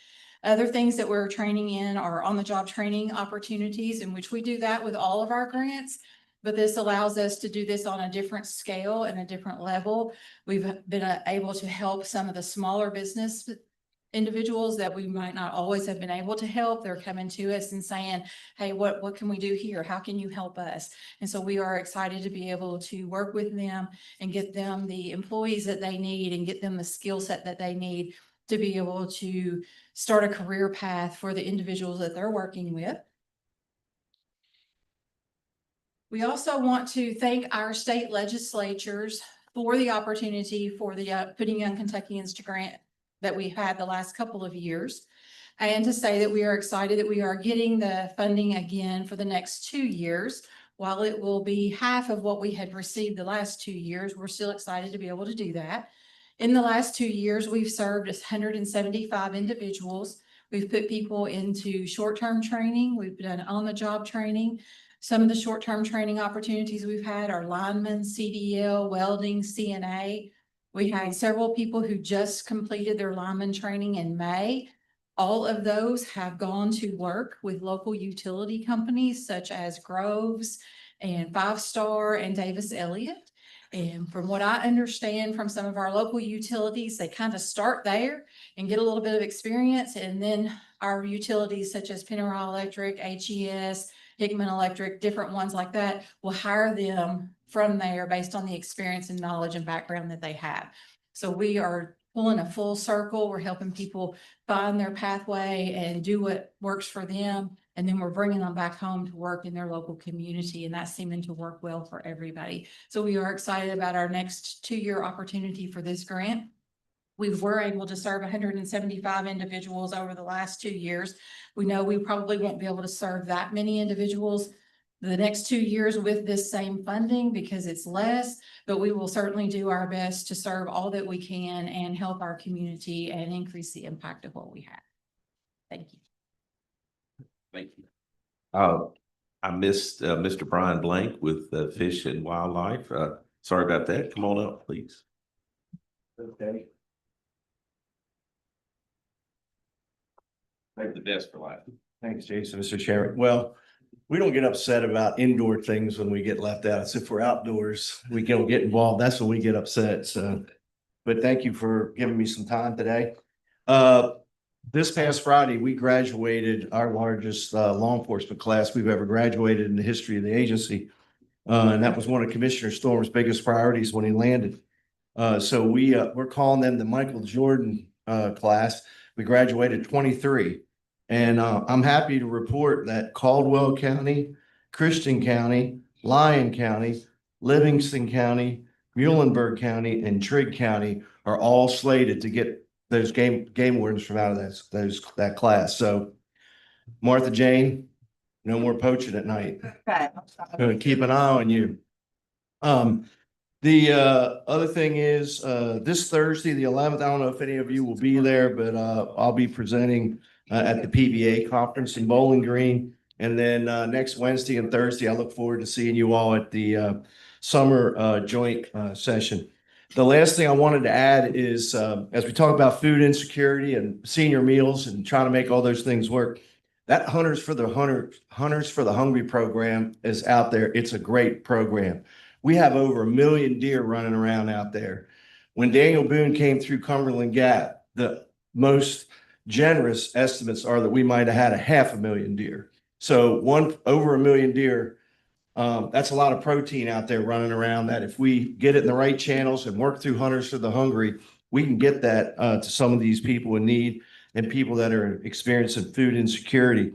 Other things that we're training in are on-the-job training opportunities, in which we do that with all of our grants, but this allows us to do this on a different scale and a different level. We've been able to help some of the smaller business individuals that we might not always have been able to help. They're coming to us and saying, hey, what can we do here? How can you help us? And so we are excited to be able to work with them and get them the employees that they need and get them the skill set that they need to be able to start a career path for the individuals that they're working with. We also want to thank our state legislatures for the opportunity for the Putting Young Kentuckians to grant that we've had the last couple of years. And to say that we are excited that we are getting the funding again for the next 2 years. While it will be half of what we had received the last 2 years, we're still excited to be able to do that. In the last 2 years, we've served 175 individuals. We've put people into short-term training. We've done on-the-job training. Some of the short-term training opportunities we've had are linemen, CDL, welding, CNA. We had several people who just completed their lineman training in May. All of those have gone to work with local utility companies such as Groves and Five Star and Davis Elliott. And from what I understand from some of our local utilities, they kind of start there and get a little bit of experience. And then our utilities such as Pennyroyal Electric, HES, Hickman Electric, different ones like that, will hire them from there based on the experience and knowledge and background that they have. So we are pulling a full circle. We're helping people find their pathway and do what works for them. And then we're bringing them back home to work in their local community. And that's seeming to work well for everybody. So we are excited about our next 2-year opportunity for this grant. We were able to serve 175 individuals over the last 2 years. We know we probably won't be able to serve that many individuals the next 2 years with this same funding because it's less, but we will certainly do our best to serve all that we can and help our community and increase the impact of what we have. Thank you. Thank you. I missed Mr. Brian Blank with Fish and Wildlife. Sorry about that. Come on up, please. Okay. Save the best for last. Thanks, Jason, Mr. Chairman. Well, we don't get upset about indoor things when we get left out. It's if we're outdoors, we don't get involved. That's when we get upset. So, but thank you for giving me some time today. This past Friday, we graduated our largest law enforcement class we've ever graduated in the history of the agency. And that was one of Commissioner Storm's biggest priorities when he landed. So we're calling them the Michael Jordan class. We graduated 23. And I'm happy to report that Caldwell County, Christian County, Lyon County, Livingston County, Muhlenberg County, and Trigg County are all slated to get those game wardens from out of that class. So Martha Jane, no more poaching at night. Gonna keep an eye on you. The other thing is this Thursday, the 11th, I don't know if any of you will be there, but I'll be presenting at the PBA conference in Bowling Green. And then next Wednesday and Thursday, I look forward to seeing you all at the summer joint session. The last thing I wanted to add is as we talk about food insecurity and senior meals and trying to make all those things work, that Hunters for the Hungry program is out there. It's a great program. We have over 1 million deer running around out there. When Daniel Boone came through Cumberland Gap, the most generous estimates are that we might have had 500,000 deer. So over 1 million deer, that's a lot of protein out there running around that if we get it in the right channels and work through Hunters for the Hungry, we can get that to some of these people in need and people that are experiencing food insecurity.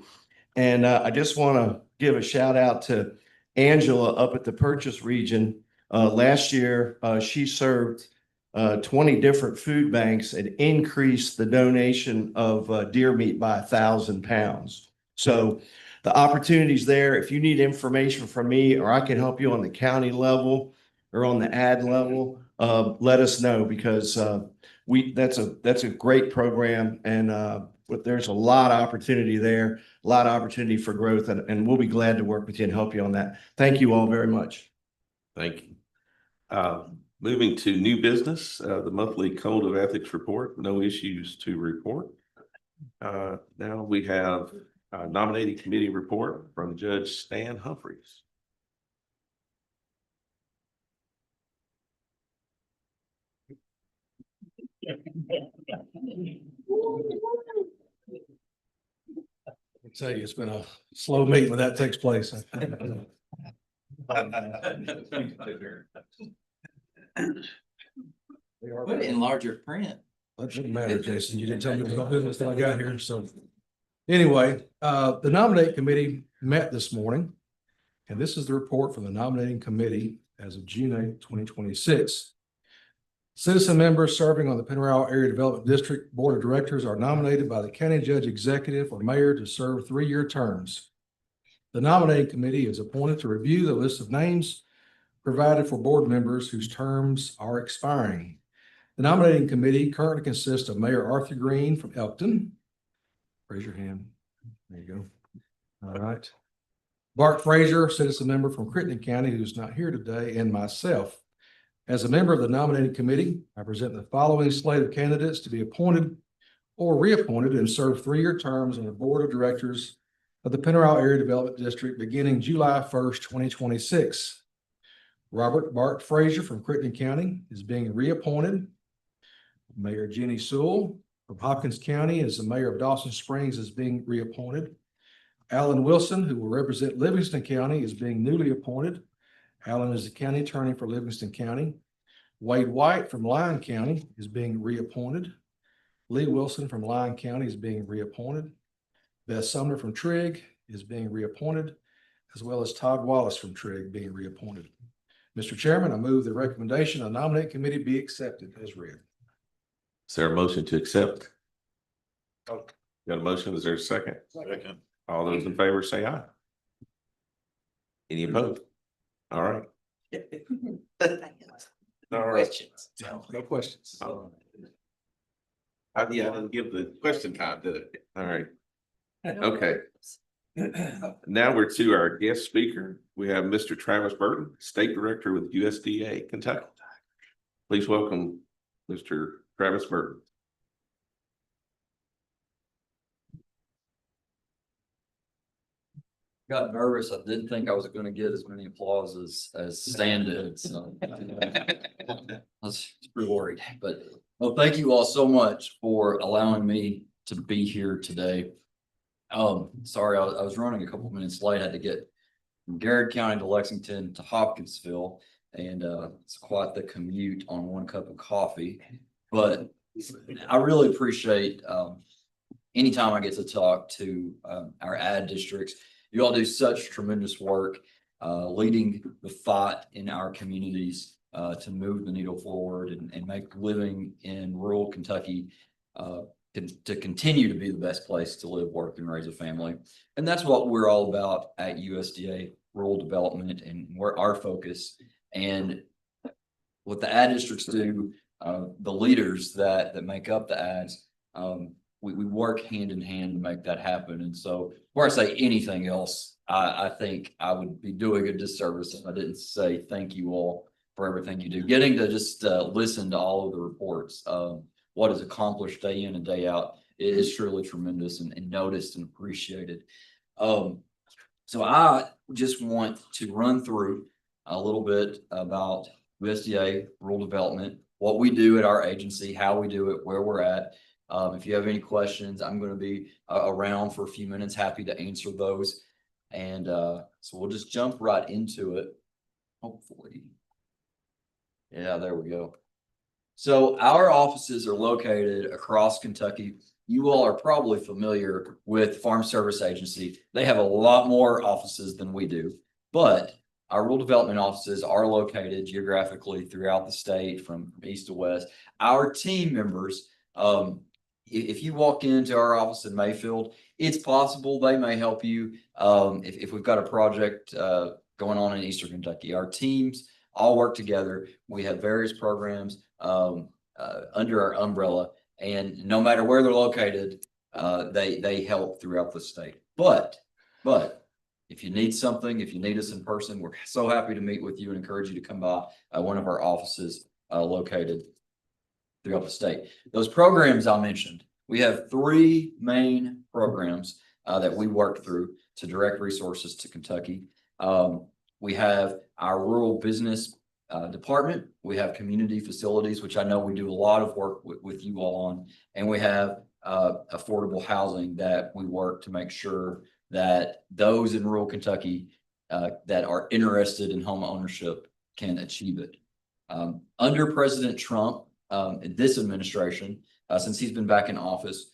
And I just want to give a shout out to Angela up at the Purchase region. Last year, she served 20 different food banks and increased the donation of deer meat by 1,000 pounds. So the opportunities there, if you need information from me or I can help you on the county level or on the ad level, let us know because that's a great program and but there's a lot of opportunity there, a lot of opportunity for growth, and we'll be glad to work with you and help you on that. Thank you all very much. Thank you. Moving to new business, the monthly code of ethics report, no issues to report. Now we have a nominating committee report from Judge Stan Humphreys. I tell you, it's been a slow meeting when that takes place. Put it in larger print. That didn't matter, Jason. You didn't tell me about business until I got here, so. Anyway, the nominating committee met this morning. And this is the report from the nominating committee as of June 8th, 2026. Citizen members serving on the Penarol Area Development District Board of Directors are nominated by the county judge executive or mayor to serve 3-year terms. The nominating committee is appointed to review the list of names provided for board members whose terms are expiring. The nominating committee currently consists of Mayor Arthur Green from Elkton. Raise your hand. There you go. All right. Bart Frazier, citizen member from Crittenden County, who's not here today, and myself. As a member of the nominating committee, I present the following slate of candidates to be appointed or reappointed and serve 3-year terms on the board of directors of the Penarol Area Development District beginning July 1st, 2026. Robert Bart Frazier from Crittenden County is being reappointed. Mayor Jenny Sewell from Hopkins County as the mayor of Dawson Springs is being reappointed. Alan Wilson, who will represent Livingston County, is being newly appointed. Alan is the county attorney for Livingston County. Wade White from Lyon County is being reappointed. Lee Wilson from Lyon County is being reappointed. Beth Sumner from Trigg is being reappointed, as well as Todd Wallace from Trigg being reappointed. Mr. Chairman, I move the recommendation of the nominating committee be accepted as read. Is there a motion to accept? Got a motion? Is there a second? Second. All those in favor say aye. Any opposed? All right. All right. Questions. No questions. I didn't give the question time, did it? All right. Okay. Now we're to our guest speaker. We have Mr. Travis Burton, State Director with USDA Kentucky. Please welcome Mr. Travis Burton. Got nervous. I didn't think I was going to get as many applause as Stan did. So I was pretty worried, but well, thank you all so much for allowing me to be here today. Sorry, I was running a couple minutes late. I had to get from Garrett County to Lexington to Hopkinsville, and it's quite the commute on one cup of coffee. But I really appreciate anytime I get to talk to our ad districts. You all do such tremendous work leading the fight in our communities to move the needle forward and make living in rural Kentucky to continue to be the best place to live, work, and raise a family. And that's what we're all about at USDA Rural Development, and we're our focus. And what the ad districts do, the leaders that make up the ads, we work hand in hand to make that happen. And so before I say anything else, I think I would be doing a disservice if I didn't say thank you all for everything you do. Getting to just listen to all of the reports, what is accomplished day in and day out is truly tremendous and noticed and appreciated. So I just want to run through a little bit about USDA Rural Development, what we do at our agency, how we do it, where we're at. If you have any questions, I'm going to be around for a few minutes, happy to answer those. And so we'll just jump right into it, hopefully. Yeah, there we go. So our offices are located across Kentucky. You all are probably familiar with Farm Service Agency. They have a lot more offices than we do, but our rural development offices are located geographically throughout the state from east to west. Our team members, if you walk into our office in Mayfield, it's possible they may help you if we've got a project going on in Eastern Kentucky. Our teams all work together. We have various programs under our umbrella, and no matter where they're located, they help throughout the state. But if you need something, if you need us in person, we're so happy to meet with you and encourage you to come by one of our offices located throughout the state. Those programs I mentioned, we have 3 main programs that we work through to direct resources to Kentucky. We have our rural business department. We have community facilities, which I know we do a lot of work with you all on. And we have affordable housing that we work to make sure that those in rural Kentucky that are interested in home ownership can achieve it. Under President Trump, in this administration, since he's been back in office,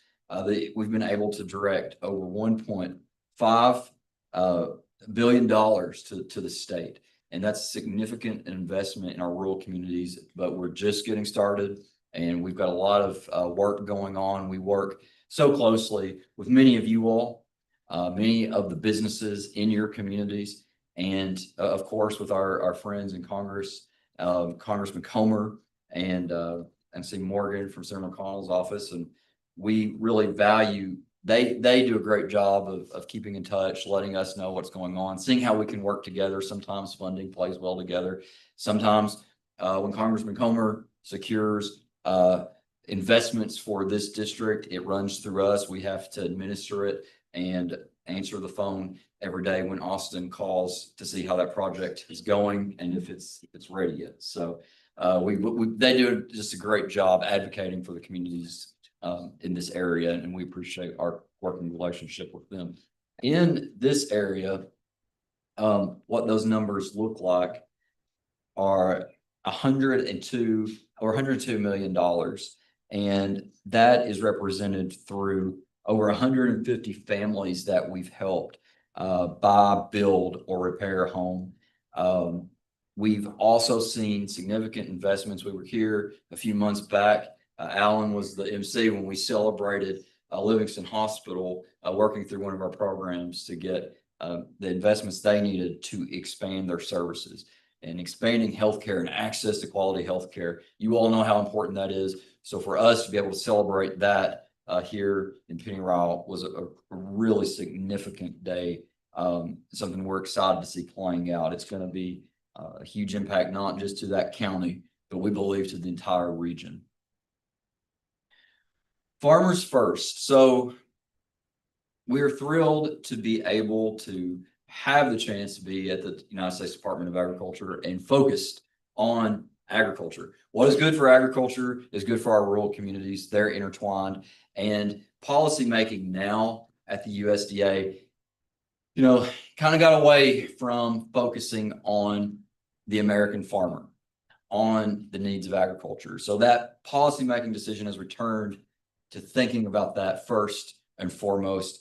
we've been able to direct over $1.5 billion to the state. And that's significant investment in our rural communities, but we're just getting started and we've got a lot of work going on. We work so closely with many of you all, many of the businesses in your communities, and of course with our friends in Congress, Congressman Comer and see Morgan from Senator McConnell's office. And we really value, they do a great job of keeping in touch, letting us know what's going on, seeing how we can work together. Sometimes funding plays well together. Sometimes when Congressman Comer secures investments for this district, it runs through us. We have to administer it and answer the phone every day when Austin calls to see how that project is going and if it's ready yet. So they do just a great job advocating for the communities in this area, and we appreciate our working relationship with them. In this area, what those numbers look like are $102 million, and that is represented through over 150 families that we've helped buy, build, or repair a home. We've also seen significant investments. We were here a few months back. Alan was the MC when we celebrated Livingston Hospital working through one of our programs to get the investments they needed to expand their services. And expanding healthcare and access to quality healthcare, you all know how important that is. So for us to be able to celebrate that here in Penny Ryle was a really significant day. Something we're excited to see playing out. It's going to be a huge impact, not just to that county, but we believe to the entire region. Farmers first. So we're thrilled to be able to have the chance to be at the United States Department of Agriculture and focused on agriculture. What is good for agriculture is good for our rural communities. They're intertwined, and policy making now at the USDA, kind of got away from focusing on the American farmer, on the needs of agriculture. So that policy making decision has returned to thinking about that first and foremost.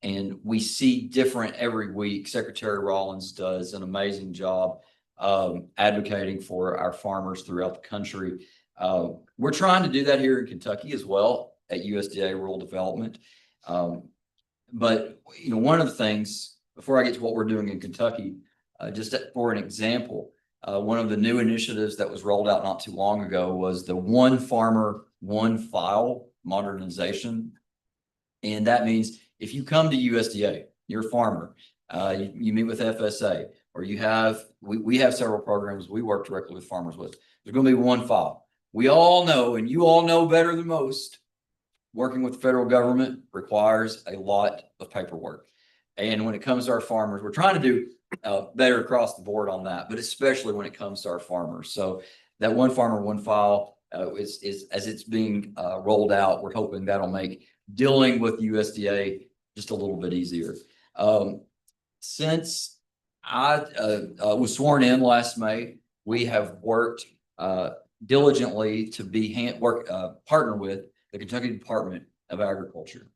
And we see different every week. Secretary Rollins does an amazing job advocating for our farmers throughout the country. We're trying to do that here in Kentucky as well at USDA Rural Development. But one of the things, before I get to what we're doing in Kentucky, just for an example, one of the new initiatives that was rolled out not too long ago was the One Farmer, One File modernization. And that means if you come to USDA, you're a farmer, you meet with FSA, or we have several programs we work directly with farmers with. There's going to be one file. We all know, and you all know better than most, working with the federal government requires a lot of paperwork. And when it comes to our farmers, we're trying to do better across the board on that, but especially when it comes to our farmers. So that One Farmer, One File is as it's being rolled out, we're hoping that'll make dealing with USDA just a little bit easier. Since I was sworn in last May, we have worked diligently to partner with the Kentucky Department of Agriculture.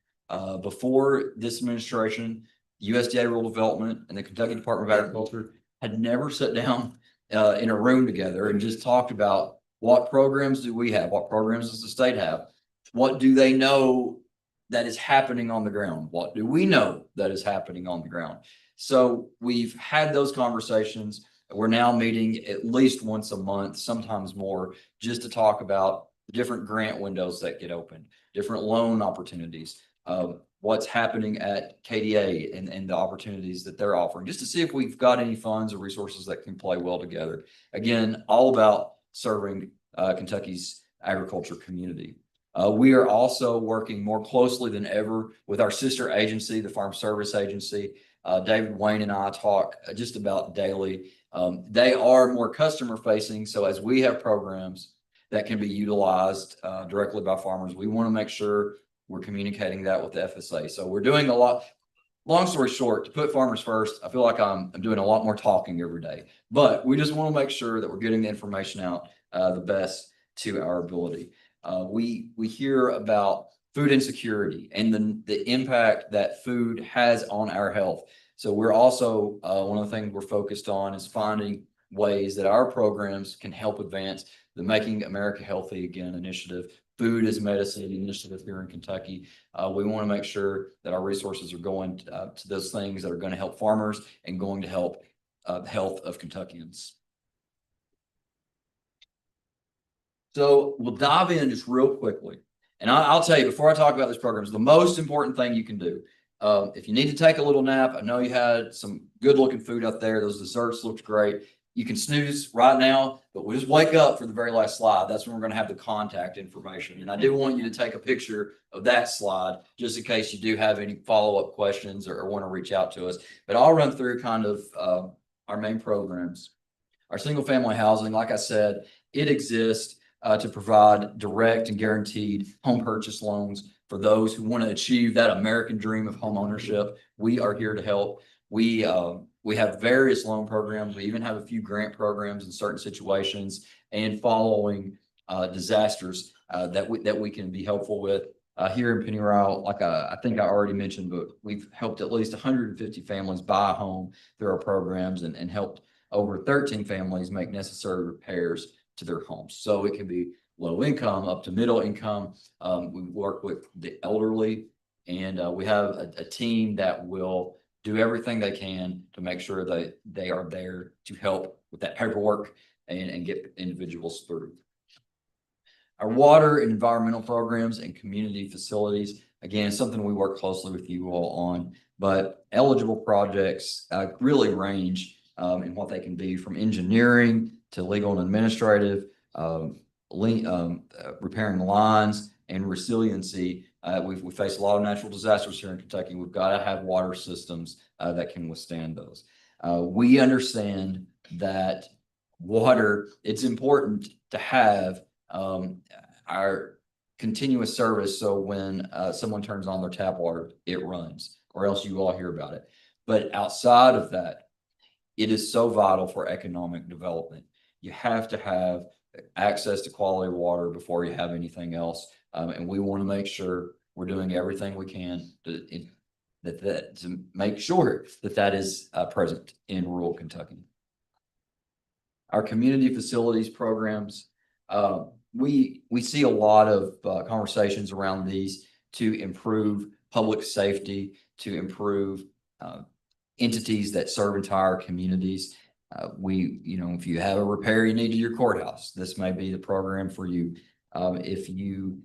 Before this administration, USDA Rural Development and the Kentucky Department of Agriculture had never sat down in a room together and just talked about what programs do we have, what programs does the state have, what do they know that is happening on the ground, what do we know that is happening on the ground. So we've had those conversations. We're now meeting at least once a month, sometimes more, just to talk about the different grant windows that get opened, different loan opportunities, what's happening at KDA and the opportunities that they're offering, just to see if we've got any funds or resources that can play well together. Again, all about serving Kentucky's agriculture community. We are also working more closely than ever with our sister agency, the Farm Service Agency. David Wayne and I talk just about daily. They are more customer facing. So as we have programs that can be utilized directly by farmers, we want to make sure we're communicating that with the FSA. So we're doing a lot. Long story short, to put farmers first, I feel like I'm doing a lot more talking every day, but we just want to make sure that we're getting the information out the best to our ability. We hear about food insecurity and the impact that food has on our health. So we're also, one of the things we're focused on is finding ways that our programs can help advance the Making America Healthy Again initiative. Food is Medicine initiative here in Kentucky. We want to make sure that our resources are going to those things that are going to help farmers and going to help the health of Kentuckians. So we'll dive in just real quickly. And I'll tell you, before I talk about these programs, the most important thing you can do, if you need to take a little nap, I know you had some good looking food out there. Those desserts looked great. You can snooze right now, but we'll just wake up for the very last slide. That's when we're going to have the contact information. And I do want you to take a picture of that slide just in case you do have any follow-up questions or want to reach out to us. But I'll run through kind of our main programs. Our single family housing, like I said, it exists to provide direct and guaranteed home purchase loans for those who want to achieve that American dream of home ownership. We are here to help. We have various loan programs. We even have a few grant programs in certain situations and following disasters that we can be helpful with. Here in Penny Royal, like I think I already mentioned, but we've helped at least 150 families buy a home through our programs and helped over 13 families make necessary repairs to their homes. So it can be low income up to middle income. We work with the elderly, and we have a team that will do everything they can to make sure that they are there to help with that paperwork and get individuals through. Our water and environmental programs and community facilities, again, something we work closely with you all on, but eligible projects really range in what they can be, from engineering to legal and administrative, repairing lines and resiliency. We face a lot of natural disasters here in Kentucky. We've got to have water systems that can withstand those. We understand that water, it's important to have our continuous service. So when someone turns on their tap water, it runs, or else you all hear about it. But outside of that, it is so vital for economic development. You have to have access to quality water before you have anything else. And we want to make sure we're doing everything we can to make sure that is present in rural Kentucky. Our community facilities programs, we see a lot of conversations around these to improve public safety, to improve entities that serve entire communities. If you have a repair you need to your courthouse, this may be the program for you. If you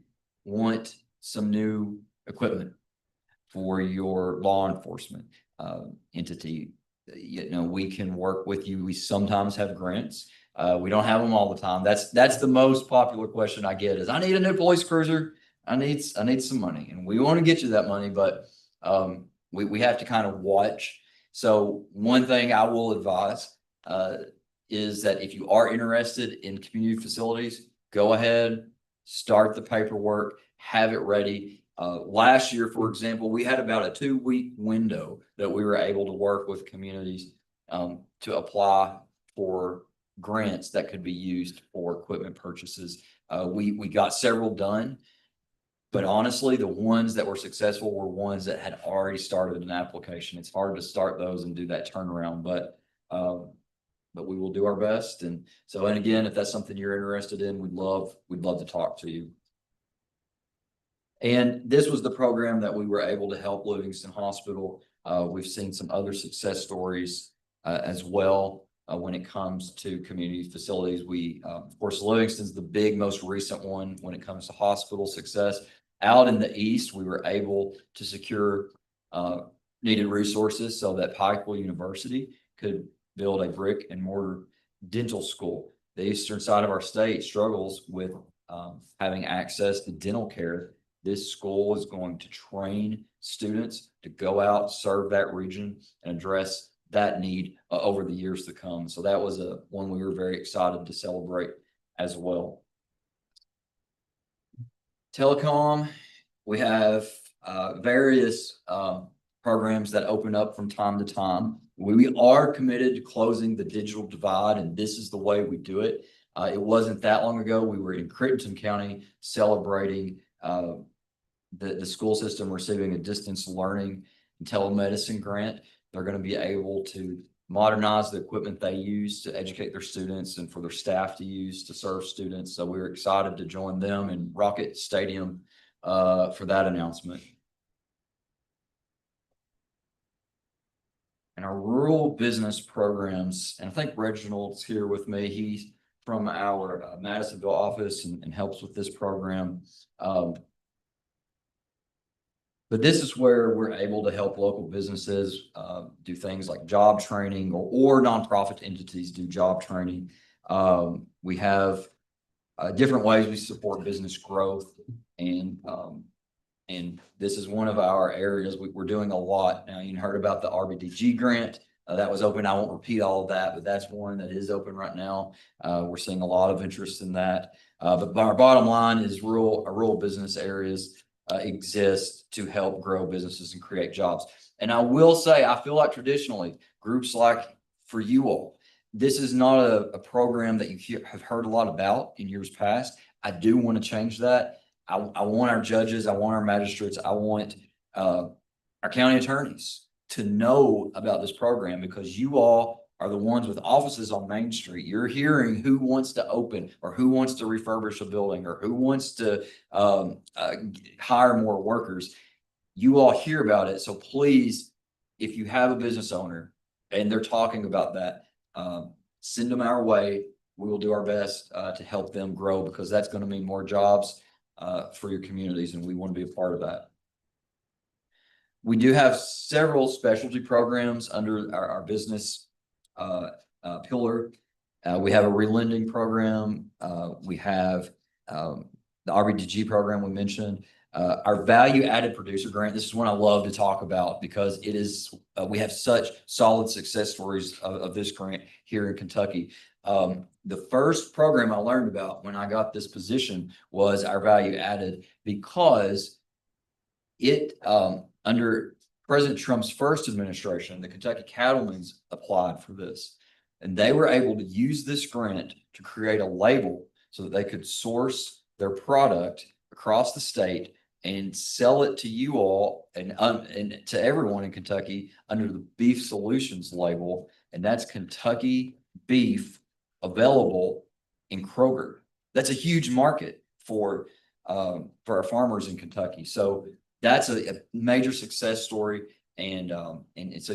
want some new equipment for your law enforcement entity, we can work with you. We sometimes have grants. We don't have them all the time. That's the most popular question I get is, I need a new police cruiser. I need some money, and we want to get you that money, but we have to kind of watch. So one thing I will advise is that if you are interested in community facilities, go ahead, start the paperwork, have it ready. Last year, for example, we had about a 2-week window that we were able to work with communities to apply for grants that could be used for equipment purchases. We got several done, but honestly, the ones that were successful were ones that had already started an application. It's hard to start those and do that turnaround, but we will do our best. And again, if that's something you're interested in, we'd love to talk to you. And this was the program that we were able to help Livingston Hospital. We've seen some other success stories as well when it comes to community facilities. Of course, Livingston's the most recent one when it comes to hospital success. Out in the East, we were able to secure needed resources so that Pikeville University could build a brick and mortar dental school. The eastern side of our state struggles with having access to dental care. This school is going to train students to go out, serve that region, and address that need over the years to come. So that was one we were very excited to celebrate as well. Telecom, we have various programs that open up from time to time. We are committed to closing the digital divide, and this is the way we do it. It wasn't that long ago. We were in Crittenden County celebrating the school system receiving a distance learning and telemedicine grant. They're going to be able to modernize the equipment they use to educate their students and for their staff to use to serve students. So we were excited to join them in Rocket Stadium for that announcement. And our rural business programs, and I think Reginald's here with me. He's from our Madisonville office and helps with this program. But this is where we're able to help local businesses do things like job training, or nonprofit entities do job training. We have different ways we support business growth, and this is one of our areas we're doing a lot. Now, you heard about the RBDG grant that was open. I won't repeat all of that, but that's one that is open right now. We're seeing a lot of interest in that. But our bottom line is rural business areas exist to help grow businesses and create jobs. And I will say, I feel like traditionally groups like for you all, this is not a program that you have heard a lot about in years past. I do want to change that. I want our judges, I want our magistrates, I want our county attorneys to know about this program, because you all are the ones with offices on Main Street. You're hearing who wants to open, or who wants to refurbish a building, or who wants to hire more workers. You all hear about it. So please, if you have a business owner and they're talking about that, send them our way. We will do our best to help them grow, because that's going to mean more jobs for your communities, and we want to be a part of that. We do have several specialty programs under our business pillar. We have a relending program. We have the RBDG program we mentioned. Our value added producer grant. This is one I love to talk about, because it is we have such solid success stories of this grant here in Kentucky. The first program I learned about when I got this position was our value added, because it under President Trump's first administration, the Kentucky Cattlemen's applied for this, and they were able to use this grant to create a label so that they could source their product across the state and sell it to you all and to everyone in Kentucky under the Beef Solutions label. And that's Kentucky beef available in Kroger. That's a huge market for our farmers in Kentucky. So that's a major success story. And it's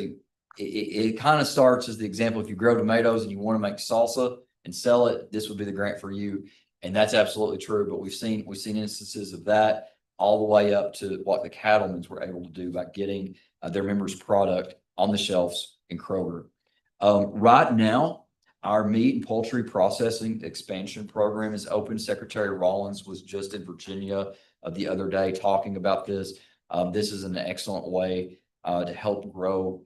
it kind of starts as the example. If you grow tomatoes and you want to make salsa and sell it, this would be the grant for you. And that's absolutely true. But we've seen instances of that all the way up to what the cattlemen were able to do by getting their members' product on the shelves in Kroger. Right now, our meat and poultry processing expansion program is open. Secretary Rollins was just in Virginia the other day talking about this. This is an excellent way to help grow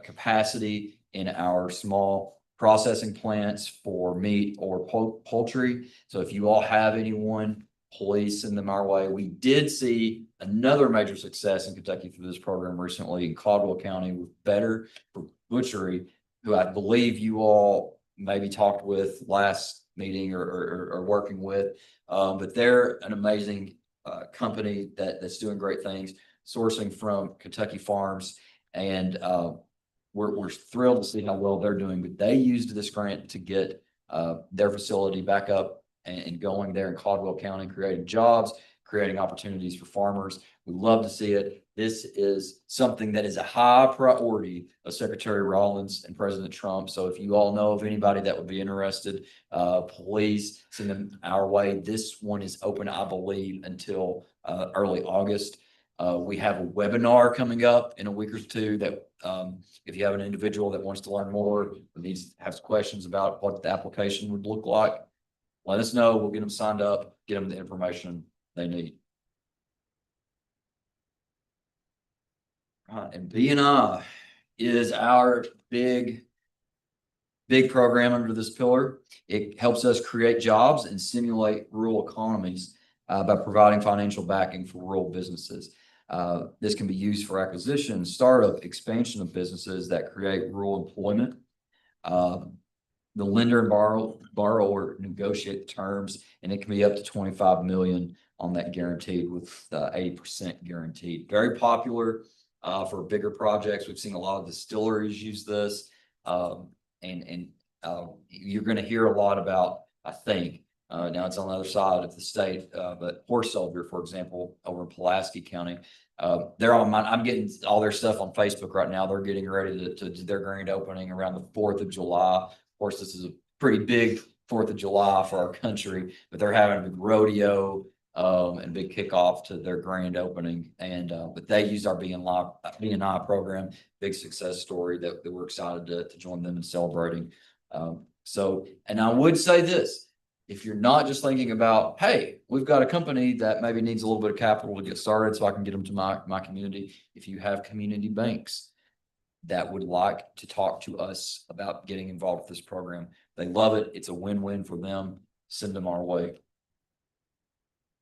capacity in our small processing plants for meat or poultry. So if you all have anyone, please send them our way. We did see another major success in Kentucky through this program recently in Caldwell County with Better for Butchery, who I believe you all maybe talked with last meeting or working with. But they're an amazing company that's doing great things, sourcing from Kentucky farms. And we're thrilled to see how well they're doing. But they used this grant to get their facility back up and going there in Caldwell County, creating jobs, creating opportunities for farmers. We love to see it. This is something that is a high priority of Secretary Rollins and President Trump. So if you all know of anybody that would be interested, please send them our way. This one is open, I believe, until early August. We have a webinar coming up in a week or two that if you have an individual that wants to learn more, needs to have questions about what the application would look like, let us know. We'll get them signed up, get them the information they need. And B&I, is our big program under this pillar. It helps us create jobs and stimulate rural economies by providing financial backing for rural businesses. This can be used for acquisition, startup, expansion of businesses that create rural employment. The lender and borrower negotiate terms, and it can be up to 25 million on that guaranteed with 80% guaranteed. Very popular for bigger projects. We've seen a lot of distilleries use this. You're going to hear a lot about, I think, now it's on the other side of the state, but Horse Soldier, for example, over in Pulaski County, they're on mine. I'm getting all their stuff on Facebook right now. They're getting ready to do their grand opening around the 4th of July. Of course, this is a pretty big 4th of July for our country, but they're having a big rodeo and big kickoff to their grand opening. But they used our B&I program, big success story that we're excited to join them in celebrating. And I would say this, if you're not just thinking about, hey, we've got a company that maybe needs a little bit of capital to get started so I can get them to my community. If you have community banks that would like to talk to us about getting involved with this program, they love it. It's a win-win for them. Send them our way.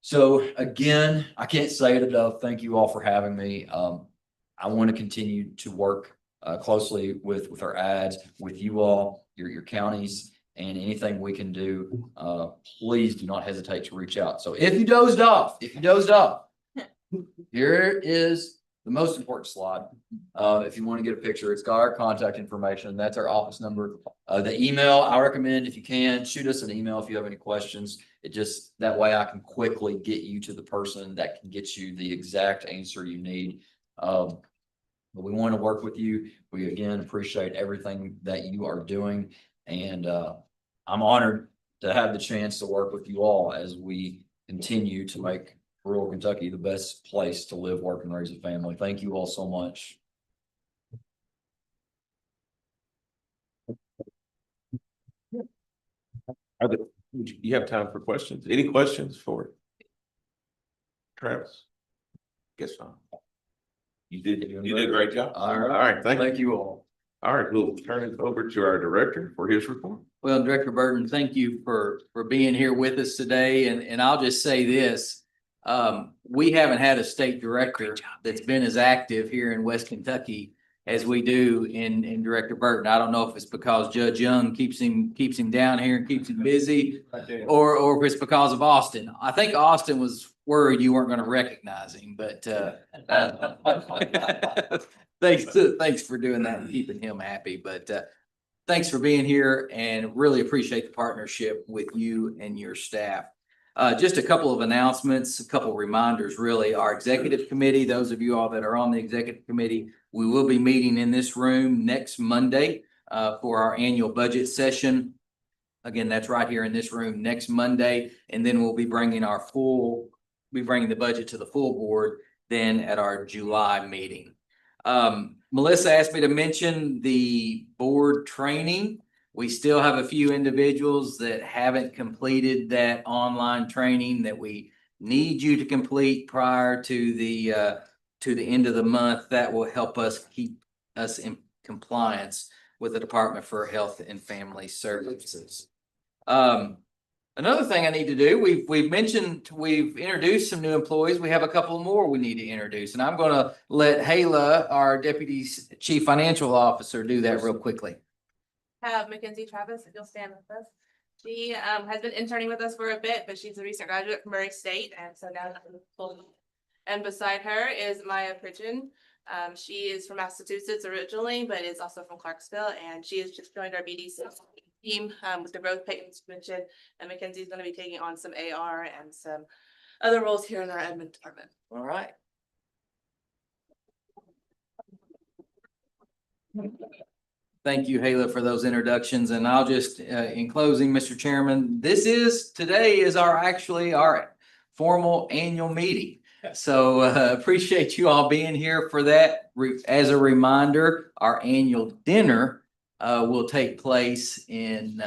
So again, I can't say it enough. Thank you all for having me. I want to continue to work closely with our ads, with you all, your counties, and anything we can do. Please do not hesitate to reach out. So if you dozed off, here is the most important slide. If you want to get a picture, it's got our contact information. That's our office number. The email, I recommend, if you can, shoot us an email if you have any questions. It just, that way I can quickly get you to the person that can get you the exact answer you need. But we want to work with you. We, again, appreciate everything that you are doing. And I'm honored to have the chance to work with you all as we continue to make rural Kentucky the best place to live, work, and raise a family. Thank you all so much. You have time for questions? Any questions for Travis? Guess not. You did a great job. All right. All right. Thank you all. All right, we'll turn it over to our director for his report. Well, Director Burton, thank you for being here with us today. And I'll just say this, we haven't had a state director that's been as active here in West Kentucky as we do in Director Burton. I don't know if it's because Judge Young keeps him down here and keeps him busy, or if it's because of Austin. I think Austin was worried you weren't going to recognize him, but thanks for doing that and keeping him happy. But thanks for being here, and really appreciate the partnership with you and your staff. Just a couple of announcements, a couple of reminders, really. Our executive committee, those of you all that are on the executive committee, we will be meeting in this room next Monday for our annual budget session. Again, that's right here in this room next Monday. And then we'll be bringing the budget to the full board then at our July meeting. Melissa asked me to mention the board training. We still have a few individuals that haven't completed that online training that we need you to complete prior to the end of the month. That will help us keep us in compliance with the Department for Health and Family Services. Another thing I need to do, we've introduced some new employees. We have a couple more we need to introduce, and I'm going to let Hayla, our Deputy Chief Financial Officer, do that real quickly. Have Mackenzie Travis, if you'll stand with us. She has been interning with us for a bit, but she's a recent graduate from Murray State, and so now and beside her is Maya Pridgeon. She is from Massachusetts originally, but is also from Clarksville, and she has just joined our BDC team with the growth payments mentioned, and Mackenzie is going to be taking on some AR and some other roles here in our admin department. All right. Thank you, Hayla, for those introductions. And I'll just, in closing, Mr. Chairman, today is our formal annual meeting. So appreciate you all being here for that. As a reminder, our annual dinner will take place in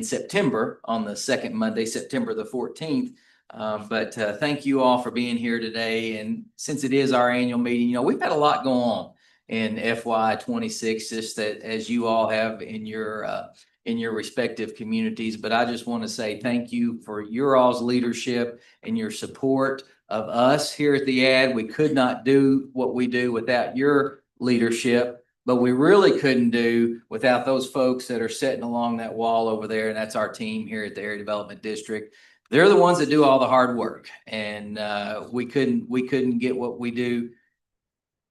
September, on the second Monday, September the 14th. But thank you all for being here today. And since it is our annual meeting, we've had a lot going on. in FY 26, just that as you all have in your respective communities. But I just want to say thank you for your all's leadership and your support of us here at the PeADD. We could not do what we do without your leadership, but we really couldn't do without those folks that are sitting along that wall over there. And that's our team here at the Area Development District. They're the ones that do all the hard work, and we couldn't get what we do.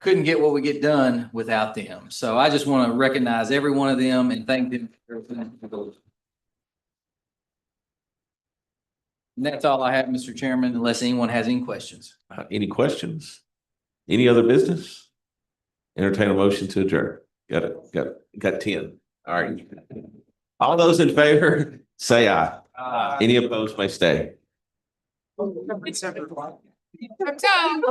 Couldn't get what we get done without them. So I just want to recognize every one of them and thank them. And that's all I have, Mr. Chairman, unless anyone has any questions. Any questions? Any other business? Entertain a motion to adjourn. Got 10. All right. All those in favor, say aye. Any opposed may stay. Time.